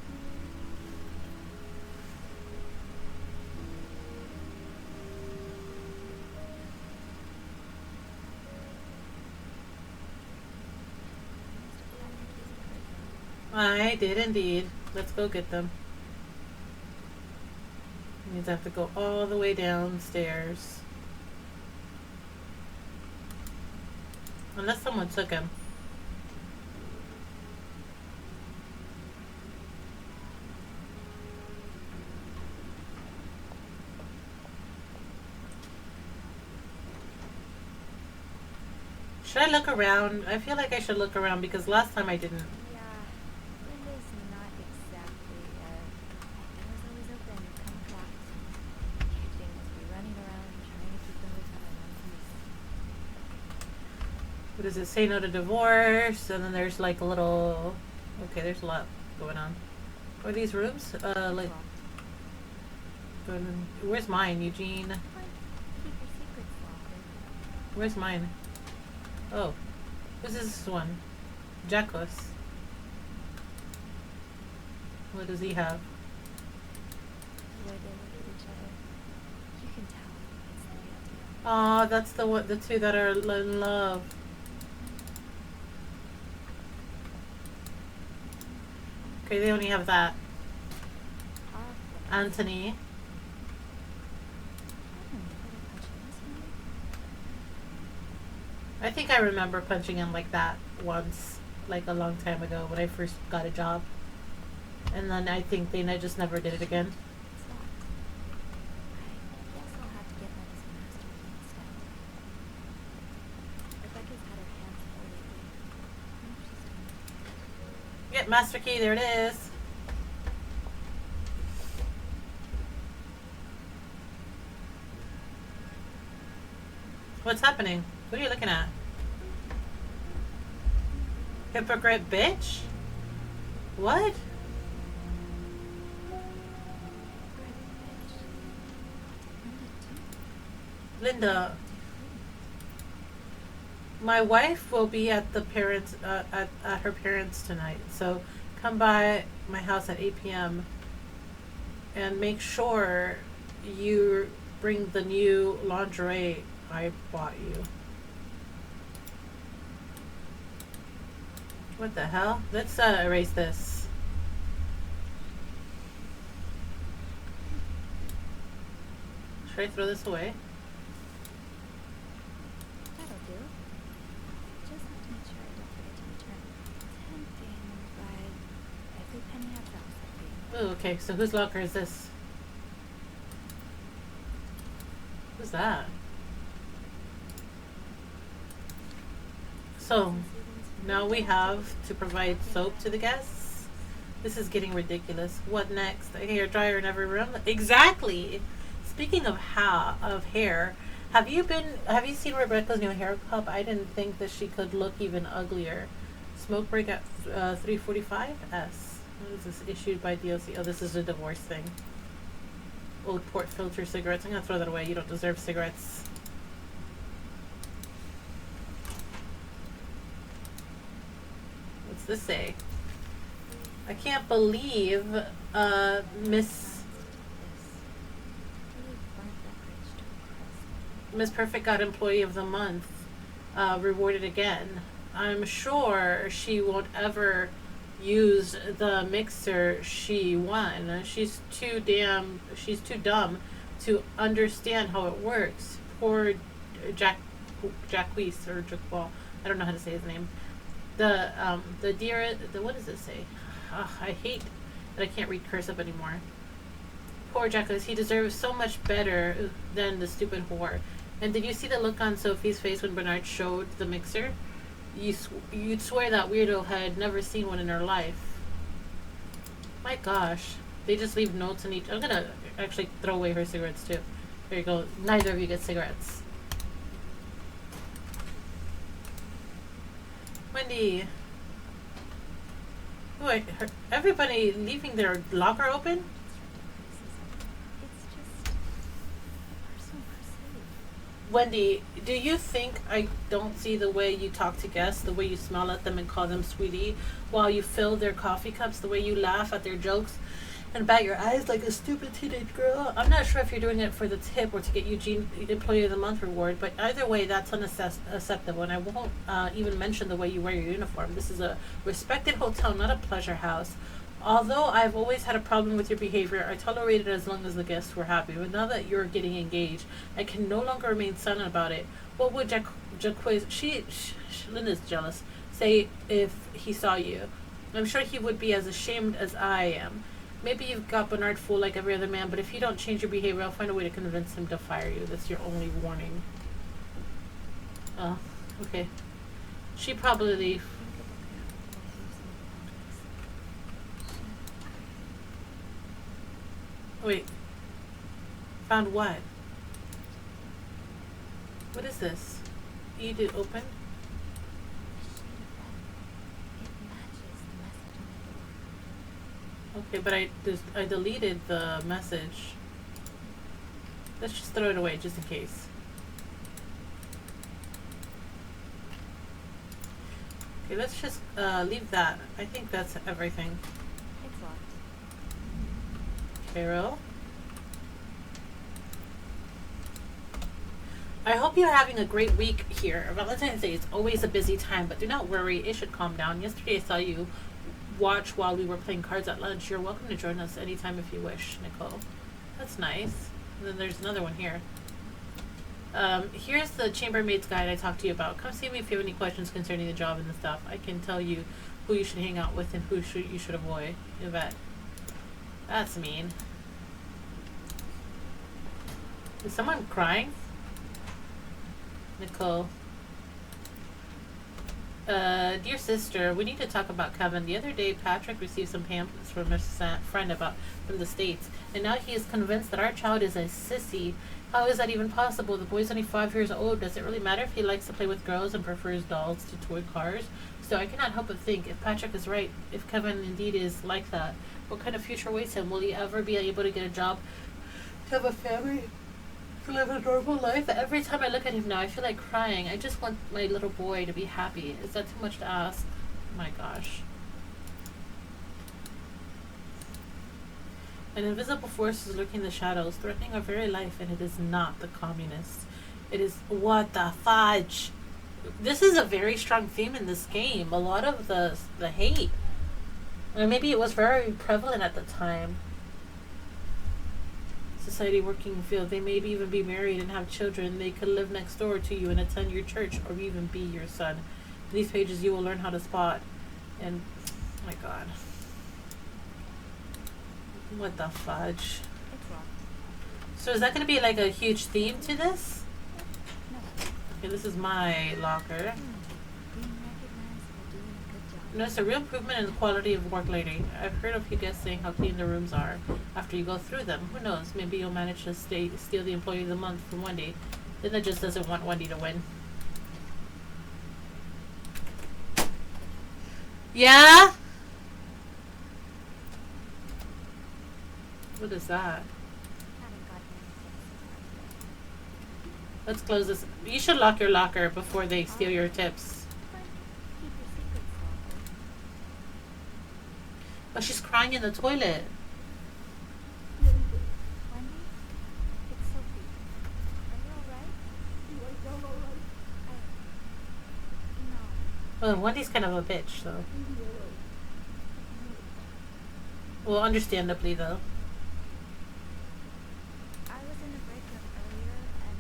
Mr. Fine keys and curtain. I did indeed. Let's go get them. Means I have to go all the way downstairs. Unless someone took him. Should I look around? I feel like I should look around because last time I didn't. Yeah, Linda's not exactly, door's always open, come clocked. Jane must be running around trying to keep the hotel in one piece. What does it say? No to divorce, and then there's like a little. Okay, there's a lot going on. What are these rooms? Like. Locked. Where's mine, Eugene? Like, keep your secrets locked. Where's mine? Oh, who's this one? Jacos. What does he have? The way they look at each other, you can tell it's the real deal. Aw, that's the two that are in love. Okay, they only have that. Awful. Anthony. I don't remember punching this one. I think I remember punching him like that once, like a long time ago when I first got a job. And then I think they just never did it again. It's locked. I guess I'll have to get Medicine Master key instead. Rebecca's had her hands full lately. I wonder if she's doing okay. Yep, master key, there it is. What's happening? What are you looking at? Hypocrite bitch? What? Linda, my wife will be at the parents at her parents tonight. So come by my house at 8 p.m. and make sure you bring the new lingerie I bought you. What the hell? Let's erase this. Should I throw this away? That'll do. Just have to make sure I don't forget to return. Tempting, but every penny adds up, Sophie. Oh, okay. So whose locker is this? Who's that? So now we have to provide soap to the guests. This is getting ridiculous. What next? A hair dryer in every room? Exactly. Speaking of hair, have you seen Rebecca's new hair cup? I didn't think that she could look even uglier. Smoke break at 3:45. S. What is this? Issued by DOC. Oh, this is a divorce thing. Old port filter cigarettes. I'm gonna throw that away. You don't deserve cigarettes. What's this say? I can't believe Miss Perfect got Employee of the Month rewarded again. I'm sure she won't ever use the mixer she won. She's too dumb to understand how it works. Poor Jacques or Jaqual. I don't know how to say his name. What does it say? Ugh, I hate that I can't read cursive anymore. Poor Jacques, he deserves so much better than the stupid whore. And did you see the look on Sophie's face when Bernard showed the mixer? You'd swear that weirdo had never seen one in her life. My gosh. They just leave notes in each... I'm gonna actually throw away her cigarettes too. There you go. Neither of you get cigarettes. Wendy. Wait, everybody leaving their locker open? It's just a personal pursuit. Wendy, do you think I don't see the way you talk to guests, the way you smile at them and call them sweetie, while you fill their coffee cups, the way you laugh at their jokes and bat your eyes like a stupid teenage girl? I'm not sure if you're doing it for the tip or to get Eugene Employee of the Month reward, but either way, that's unacceptable, and I won't even mention the way you wear your uniform. This is a respected hotel, not a pleasure house. Although I've always had a problem with your behavior, I tolerated it as long as the guests were happy. But now that you're getting engaged, I can no longer remain silent about it. What would Linda's jealous, say if he saw you? I'm sure he would be as ashamed as I am. Maybe you've got Bernard fooled like every other man, but if you don't change your behavior, I'll find a way to convince him to fire you. That's your only warning. Oh, okay. She probably... Wait. Found what? What is this? You did open? Okay, but I deleted the message. Let's just throw it away just in case. Okay, let's just leave that. I think that's everything. It's locked. Carol? I hope you're having a great week here. Valentine's Day is always a busy time, but do not worry, it should calm down. Yesterday I saw you watch while we were playing cards at lunch. You're welcome to join us anytime if you wish, Nicole. That's nice. And then there's another one here. Here's the chambermaid's guide I talked to you about. Come see me if you have any questions concerning the job and the stuff. I can tell you who you should hang out with and who you should avoid. Yvette. That's mean. Is someone crying? Nicole. Dear sister, we need to talk about Kevin. The other day, Patrick received some pamphlets from his friend about from the States, and now he is convinced that our child is a sissy. How is that even possible? The boy's only 5 years old. Does it really matter if he likes to play with girls and prefers dolls to toy cars? So I cannot help but think, if Patrick is right, if Kevin indeed is like that, what kind of future awaits him? Will he ever be able to get a job, to have a family, to live a normal life? Every time I look at him now, I feel like crying. I just want my little boy to be happy. Is that too much to ask? My gosh. An invisible force is lurking in the shadows, threatening our very life, and it is not the communists. It is what the fudge. This is a very strong theme in this game. A lot of the hate. Or maybe it was very prevalent at the time. Society working field. They may even be married and have children. They could live next door to you and attend your church, or even be your son. In these pages, you will learn how to spot. And, oh my God. What the fudge? It's locked. So is that going to be like a huge theme to this? No. Okay, this is my locker. Being recognized for doing a good job. Notice a real improvement in the quality of work lately. I've heard of you guests saying how clean the rooms are after you go through them. Who knows? Maybe you'll manage to steal the employee of the month from Wendy. Then that just doesn't want Wendy to win. Yeah? What is that? Haven't gotten anything so far today. Let's close this. You should lock your locker before they steal your tips. Fine. Keep your secrets locked. Oh, she's crying in the toilet. Wendy? It's Sophie. Are you alright? No. Well, Wendy's kind of a bitch, though. Well, understandably, though. I was in the break room earlier and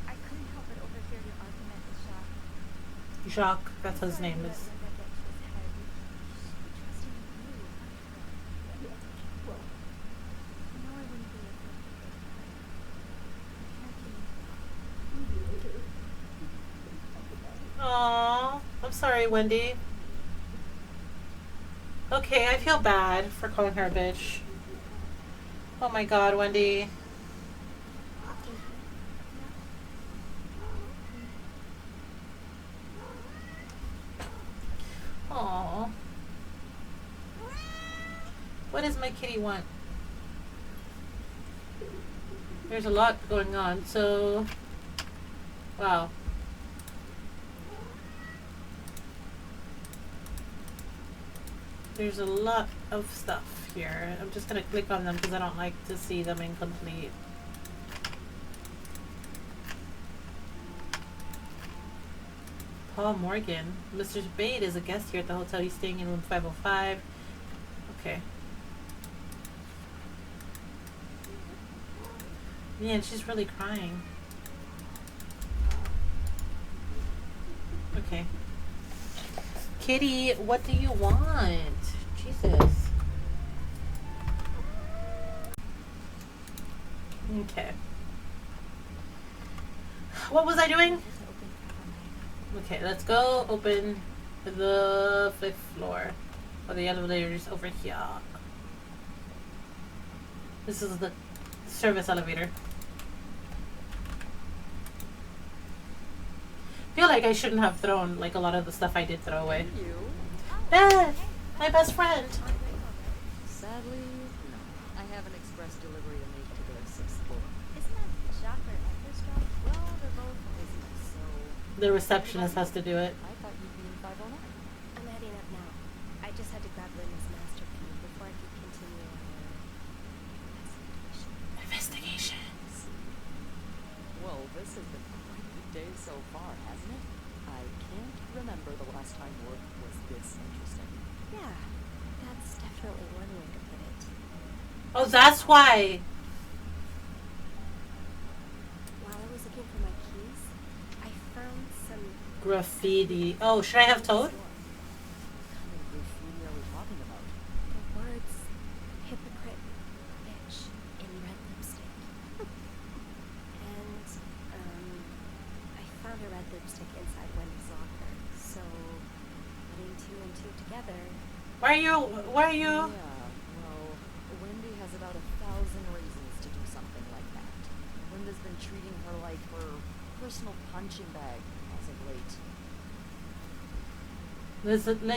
I couldn't help but overhear your argument with Jacques. Jacques, that's his Sorry name to is. let Linda get to his head. She trusted in you, not her. I know I wouldn't be a perfect good parent. Aww, I'm sorry, Wendy. Okay, I feel bad for calling her a bitch. Oh my God, Wendy. Aww. What does my kitty want? There's a lot going on, so... Wow. There's a lot of stuff here. I'm just gonna click on them because I don't like to see them incomplete. Paul Morgan. Mr. Spade is a guest here at the hotel. He's staying in room 505. Okay. Yeah, and she's really crying. Okay. Kitty, what do you want? Jesus. Okay. What was I doing? Just open cover my Okay, let's go open the 5th floor. Oh, the elevator is over here. This is the service elevator. I feel like I shouldn't have thrown like a lot of the stuff I did throw away. You? Ah, my best friend. Sadly, no. I have an express delivery to make to the 6th floor. Isn't that Jacques or Edgar's job? Well, they're both busy, so... The receptionist has to do it. I thought you'd be in 509. I'm heading up now. I just had to grab Linda's master key before I could continue on the investigation. Investigations. Well, this has been quite the day so far, hasn't it? I can't remember the last time work was this interesting. Yeah, that's definitely one way to put it. Oh, that's why. While I was looking for my keys, I found some Graffiti. Oh, should I have Toad? What kind of graffiti are we talking about? the words hypocrite, bitch in red lipstick. And I found a red lipstick inside Wendy's locker. So, putting two and two together, Why are you? Yeah, well, Wendy has about 1,000 reasons to do something like that. Linda's been treating her like her personal punching bag as of late.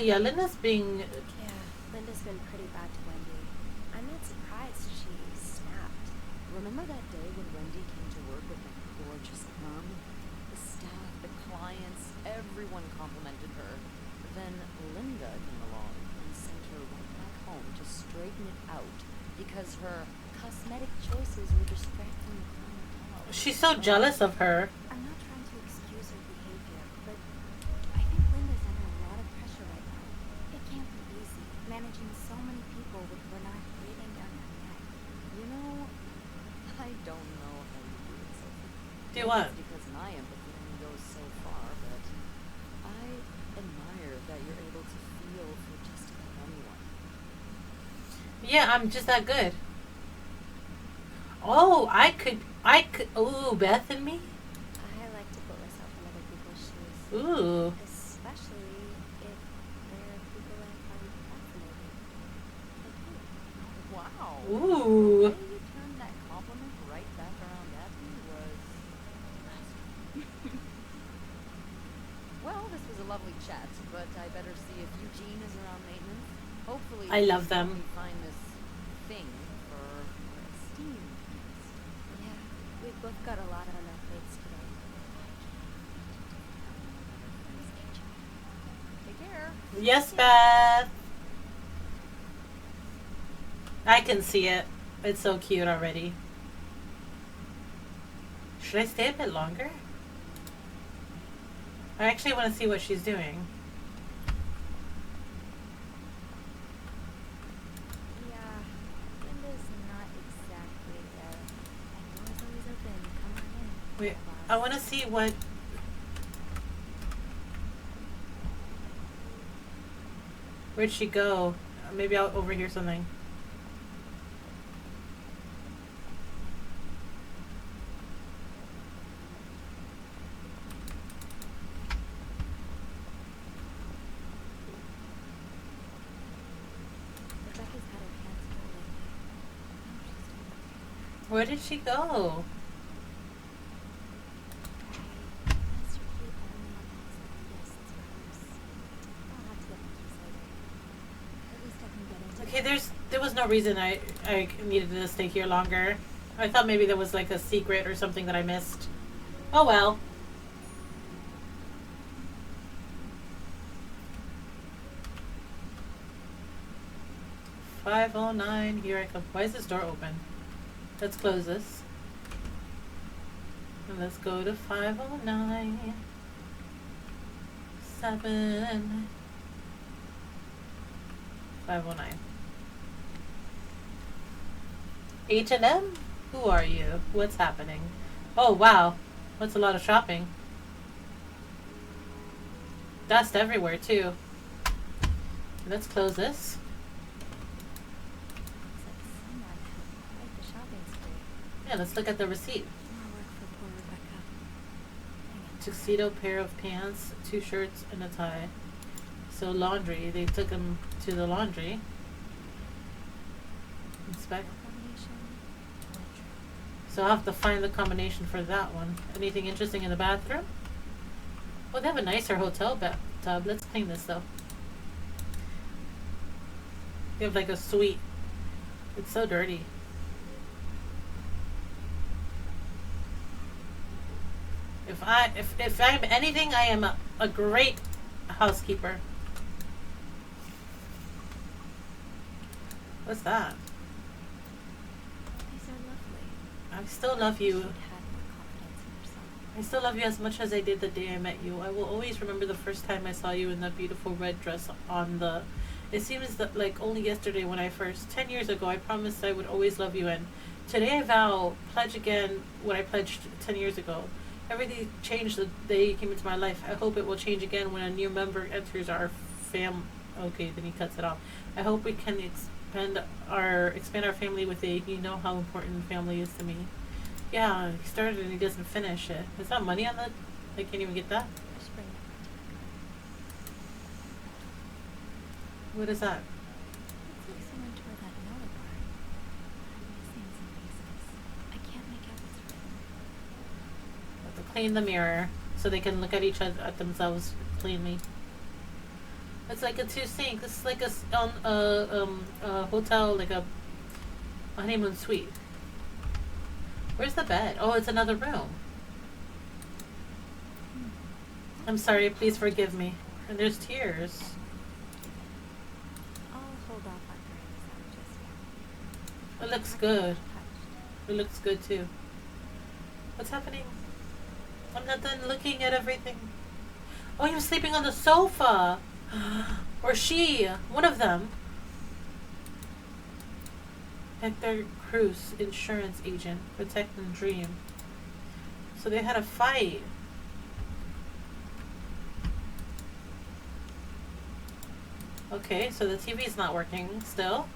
Yeah, Linda's being. yeah, Linda's been pretty bad to Wendy. I'm not surprised she snapped. Remember that day when Wendy came to work with that gorgeous perm? The staff, the clients, everyone complimented her. But then Linda came along and sent her right back home to straighten it out because her cosmetic choices were distracting the clientele. She's so jealous of her. I'm not trying to excuse her behavior, but I think Linda's under a lot of pressure right now. It can't be easy, managing so many people with Bernard breathing down her neck. You know, I don't know how you do it, Sophie. Do Maybe what? it's because my empathy only goes so far, but I admire that you're able to feel for just about anyone. Yeah, I'm just that good. Oh, I could. Ooh, Beth and me. I like to put myself in other people's shoes, Ooh. especially if they're people I find fascinating. Like you. Wow. The Ooh. way you turned that compliment right back around at me was well, this was a lovely chat, but I better see if Eugene is around maintenance. Hopefully I love we them. can find this thing for our esteemed guest. Yeah, we've both got a lot on our plates today. Take care. Yes, Beth. I can see it. It's so cute already. Should I stay a bit longer? I actually want to see what she's doing. Yeah, Linda's not exactly there. My door's always open. Come on in. Wait, boss. I want to see what. Where'd she go? Maybe I'll overhear something. Rebecca's had her hands full lately. I hope she's doing okay. Where did she go? I asked her to keep only amongst the guests' rooms. I'll have to get the keys later. At least I can get into Okay, there was no reason I needed to stay here longer. I thought maybe there was like a secret or something that I missed. Oh well. $509. Here I come. Why is this door open? Let's close this. And let's go to 509. 7. 509. H&M? Who are you? What's happening? Oh wow. That's a lot of shopping. Dust everywhere too. Let's close this. Looks like someone had quite the shopping spree. Yeah, let's look at the receipt. More work for poor Rebecca. Dang it. Tuxedo, pair of pants, 2 shirts, and a tie. So laundry. They took them to the laundry. Inspect. Combination. Wardrobe. So I'll have to find the combination for that one. Anything interesting in the bathroom? Oh, they have a nicer hotel bathtub. Let's clean this though. They have like a suite. It's so dirty. If I'm anything, I am a great housekeeper. What's that? These are lovely. I still love She'd you. had more confidence in herself. I still love you as much as I did the day I met you. I will always remember the first time I saw you in that beautiful red dress on the... It seems that like only yesterday when I first... 10 years ago, I promised I would always love you, and today I vow, pledge again what I pledged 10 years ago. Everything changed the day you came into my life. I hope it will change again when a new member enters our fam... Okay, then he cuts it off. I hope we can expand our family with a... You know how important family is to me. Yeah, he started and he doesn't finish it. Is that money on the... I can't even get that. Just bring it back to What is that? Looks like someone tore that note apart. I'm missing some pieces. I can't make out what's written. Have to clean the mirror so they can look at each other, at themselves cleanly. It's like a two sink. This is like a hotel, like a honeymoon suite. Where's the bed? Oh, it's another room. I'm sorry. Please forgive me. And there's tears. I'll hold off on throwing this out just yet. It looks Not good. touched. It looks good too. What's happening? I'm not done looking at everything. Oh, he was sleeping on the sofa. Or she. One of them. Hector Cruz, insurance agent, protect and dream. So they had a fight. Okay, so the TV's not working still.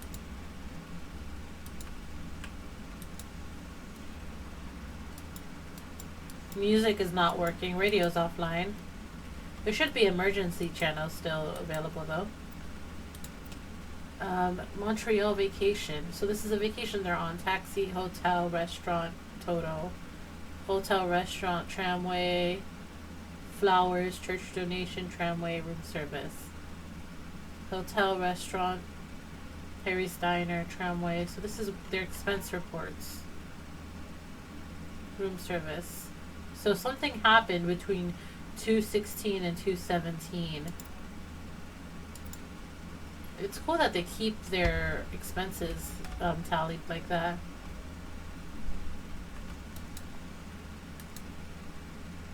Music is not working. Radio's offline. There should be emergency channels still available though. Montreal vacation. So this is a vacation they're on. Taxi, hotel, restaurant, total. Hotel, restaurant, tramway, flowers, church donation, tramway, room service. Hotel, restaurant, Harry's Diner, tramway. So this is their expense reports. Room service. So something happened between 216 and 217. It's cool that they keep their expenses tallied like that.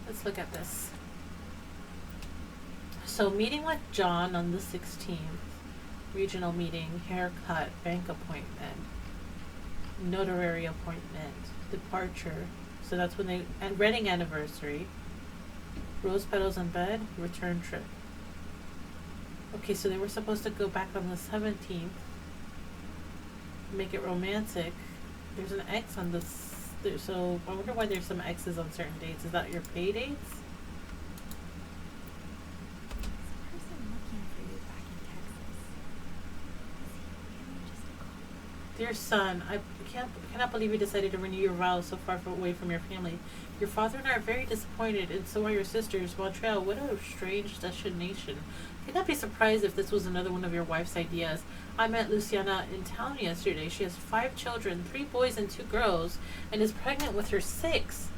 Let's look at this. So meeting with John on the 16th. Regional meeting, haircut, bank appointment, notary appointment, departure. So that's when they, and wedding anniversary. Rose petals in bed, return trip. Okay, so they were supposed to go back on the 17th. Make it romantic. There's an X on this. So I wonder why there's some X's on certain dates. Is that your pay dates? There's a person looking for you back in Texas. Is he really just a call? Dear son, I cannot believe you decided to renew your vows so far away from your family. Your father and I are very disappointed, and so are your sisters. Montreal, what a strange destination. Could not be surprised if this was another one of your wife's ideas. I met Luciana in town yesterday. She has 5 children, 3 boys and 2 girls, and is pregnant with her 6th.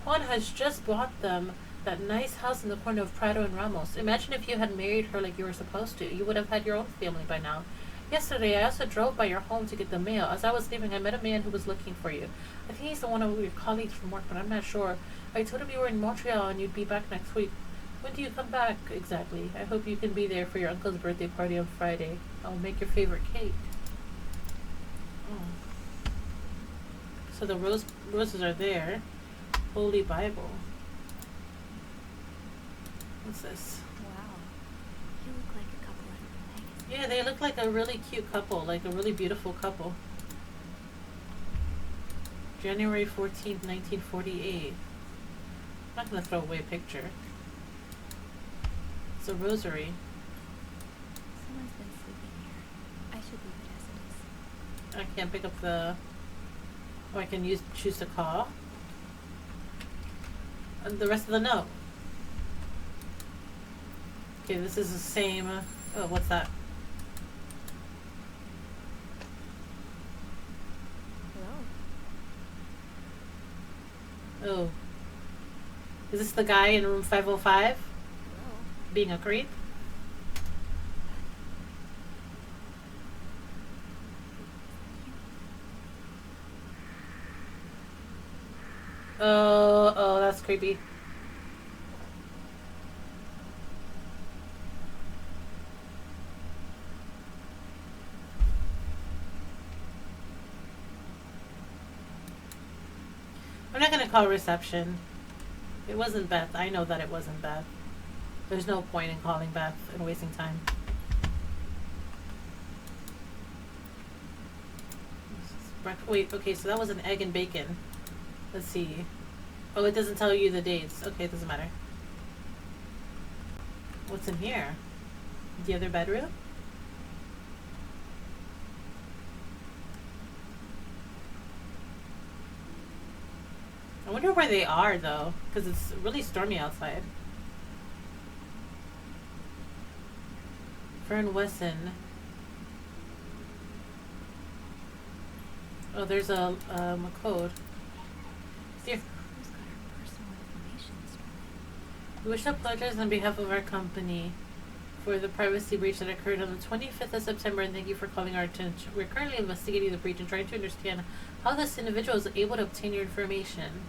Juan has just bought them that nice house in the corner of Prado and Ramos. Imagine if you had married her like you were supposed to. You would have had your own family by now. Yesterday, I also drove by your home to get the mail. As I was leaving, I met a man who was looking for you. I think he's the one of your colleagues from work, but I'm not sure. I told him you were in Montreal and you'd be back next week. When do you come back exactly? I hope you can be there for your uncle's birthday party on Friday. I'll make your favorite cake. Oh. So the roses are there. Holy Bible. What's this? Wow. You look like a couple out of a magazine. Yeah, they look like a really cute couple, like a really beautiful couple. January 14th, 1948. I'm not going to throw away a picture. It's a rosary. Someone's been sleeping here. I should leave it as it is. I can't pick up the... Oh, I can choose to call. And the rest of the note. Okay, this is the same... oh, what's that? Hello? Oh. Is this the guy in room 505? Hello? Being a creep? Oh, that's creepy. I'm not gonna call reception. It wasn't Beth. I know that it wasn't Beth. There's no point in calling Beth and wasting time. Wait, okay, so that was an egg and bacon. Let's see. Oh, it doesn't tell you the dates. Okay, it doesn't matter. What's in here? The other bedroom? I wonder where they are though, because it's really stormy outside. Fern Wesson. Oh, there's a code. Dear, Who's got our personal information stolen? we wish to apologize on behalf of our company for the privacy breach that occurred on the 25th of September, and thank you for calling our attention. We're currently investigating the breach and trying to understand how this individual was able to obtain your information.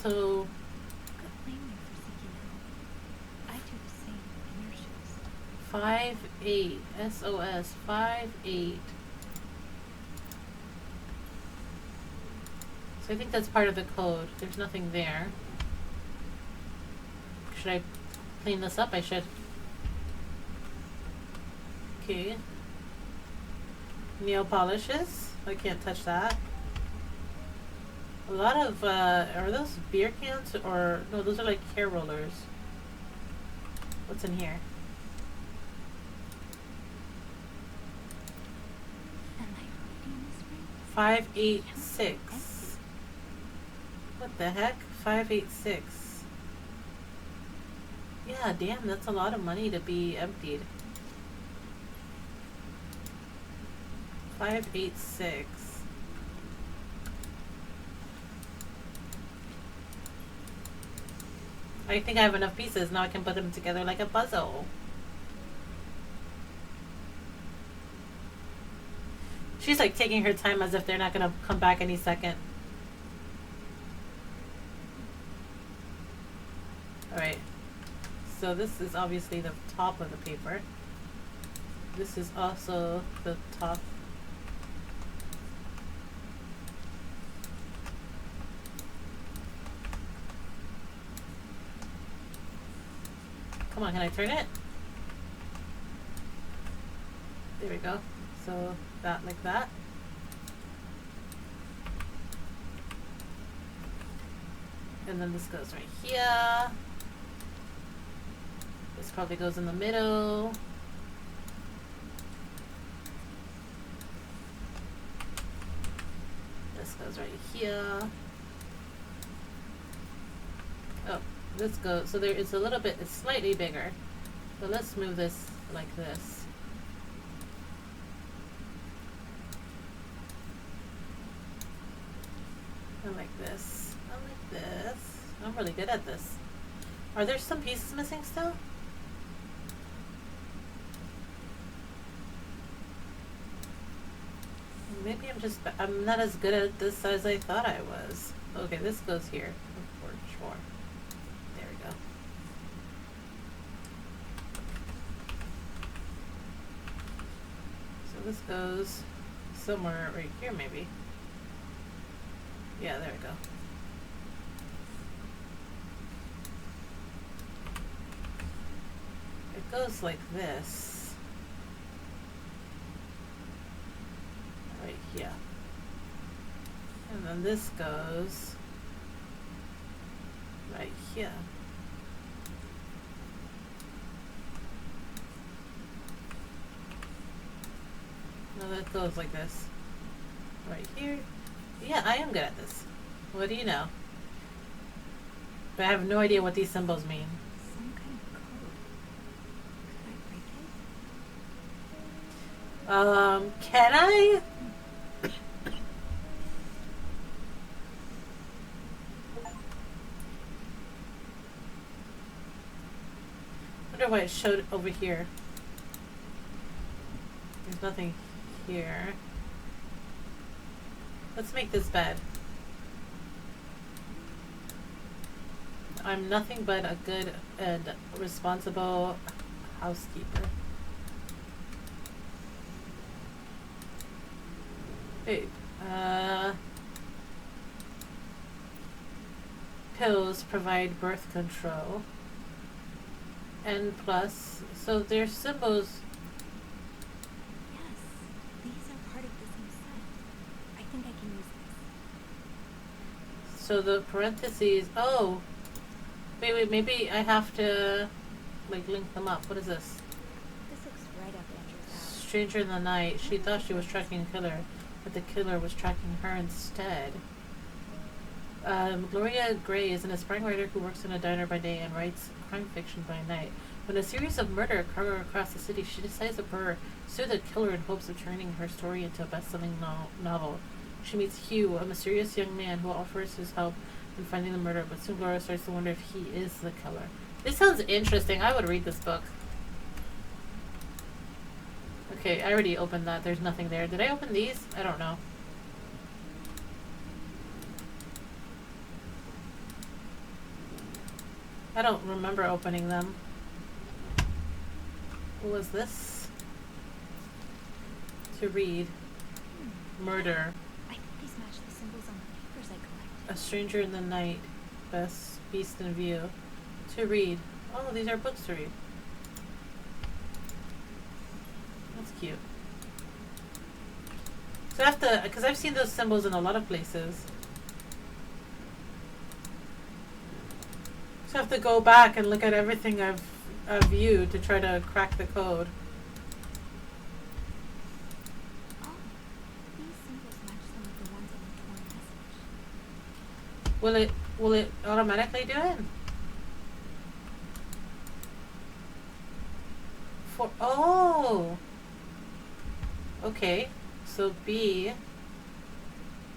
So, Who could blame you for seeking help? I do the same in your shoes. 5-8 SOS 5-8. So I think that's part of the code. There's nothing there. Should I clean this up? I should. Okay. Nail polishes. I can't touch that. A lot of, are those beer cans or, no, those are like hair rollers. What's in here? Am I reading this right? 586. What the heck? 586. Yeah, damn, that's a lot of money to be emptied. 586. I think I have enough pieces. Now I can put them together like a puzzle. She's like taking her time as if they're not gonna come back any second. Alright. So this is obviously the top of the paper. This is also the top. Come on, can I turn it? There we go. So that like that. And then this goes right here. This probably goes in the middle. This goes right here. Oh, this goes, so there it's a little bit, it's slightly bigger. So let's move this like this. And like this. And like this. I'm really good at this. Are there some pieces missing still? Maybe I'm not as good at this as I thought I was. Okay, this goes here for sure. There we go. So this goes somewhere right here maybe. Yeah, there we go. It goes like this. Right here. And then this goes right here. No, that goes like this. Right here. Yeah, I am good at this. What do you know? But I have no idea what these symbols mean. Some kind of code. Could I break it? Can I? I wonder why it showed over here. There's nothing here. Let's make this bed. I'm nothing but a good and responsible housekeeper. Wait, pills provide birth control. N plus, so their symbols. Yes, these are part of the same set. I think I can use this. So the parentheses. Oh, wait. Maybe I have to like link them up. What is this? This looks right up Andrew's alley. Stranger in the night. She thought she was tracking a killer, but the killer was tracking her instead. Gloria Gray is an aspiring writer who works in a diner by day and writes crime fiction by night. When a series of murder occur across the city, she decides to pursue the killer in hopes of turning her story into a best-selling novel. She meets Hugh, a mysterious young man who offers his help in finding the murder, but soon Gloria starts to wonder if he is the killer. This sounds interesting. I would read this book. Okay, I already opened that. There's nothing there. Did I open these? I don't know. I don't remember opening them. What was this? To read. Murder. I think these match the symbols on the papers I collected. A Stranger in the Night. Best Beast in View. To read. Oh, these are books to read. That's cute. So I have to, because I've seen those symbols in a lot of places. So I have to go back and look at everything I've viewed to try to crack the code. Oh, these symbols match some of the ones on the torn message. Will it automatically do it? Oh. Okay. So B.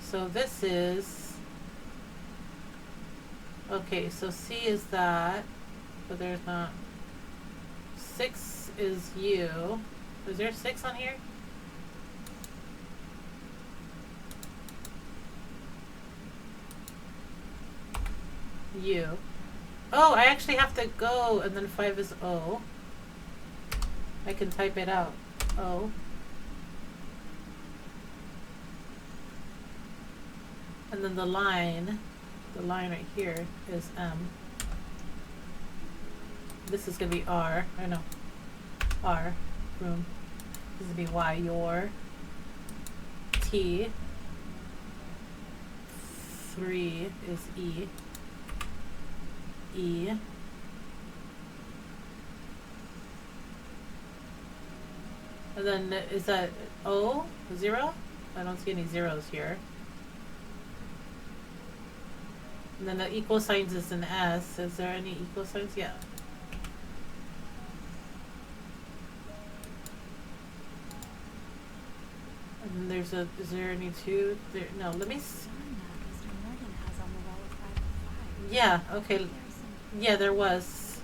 So this is. Okay, so C is that, but there's not. 6 is U. Is there 6 on here? U. Oh, I actually have to go, and then 5 is O. I can type it out. O. And then the line right here is M. This is going to be R. I know. R. Room. This is going to be Y. Your. T. 3 is E. E. And then is that O? 0? I don't see any zeros here. And then the equal signs is an S. Is there any equal signs? Yeah. And then there's a, is there any 2? There, no, let me Some map Mr. Morgan has on the wall of 505. yeah, okay. There are some Yeah, there was.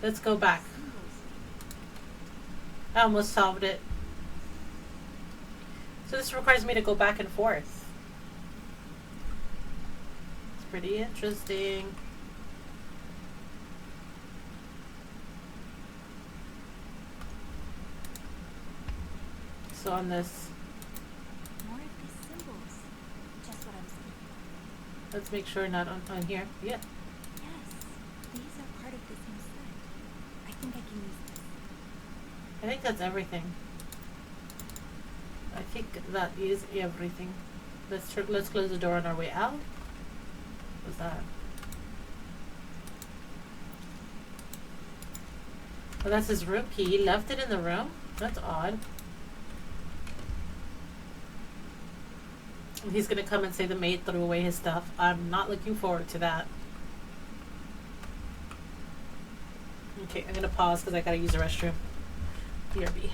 Let's go back. symbols. I almost solved it. So this requires me to go back and forth. It's pretty interesting. So on this, More of these symbols. Just what I was thinking. let's make sure not on here. Yeah. Yes, these are part of this new set. I think I can use this. I think that's everything. I think that is everything. Let's close the door on our way out. What's that? Oh, that's his room key. He left it in the room? That's odd. He's gonna come and say the maid threw away his stuff. I'm not looking forward to that. Okay, I'm gonna pause because I gotta use the restroom. BRB.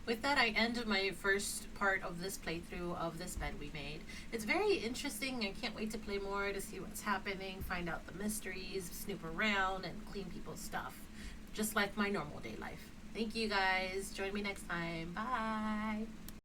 With that, I end my first part of this playthrough of this bed we made. It's very interesting. I can't wait to play more to see what's happening, find out the mysteries, snoop around, and clean people's stuff. Just like my normal day life. Thank you guys. Join me next time. Bye.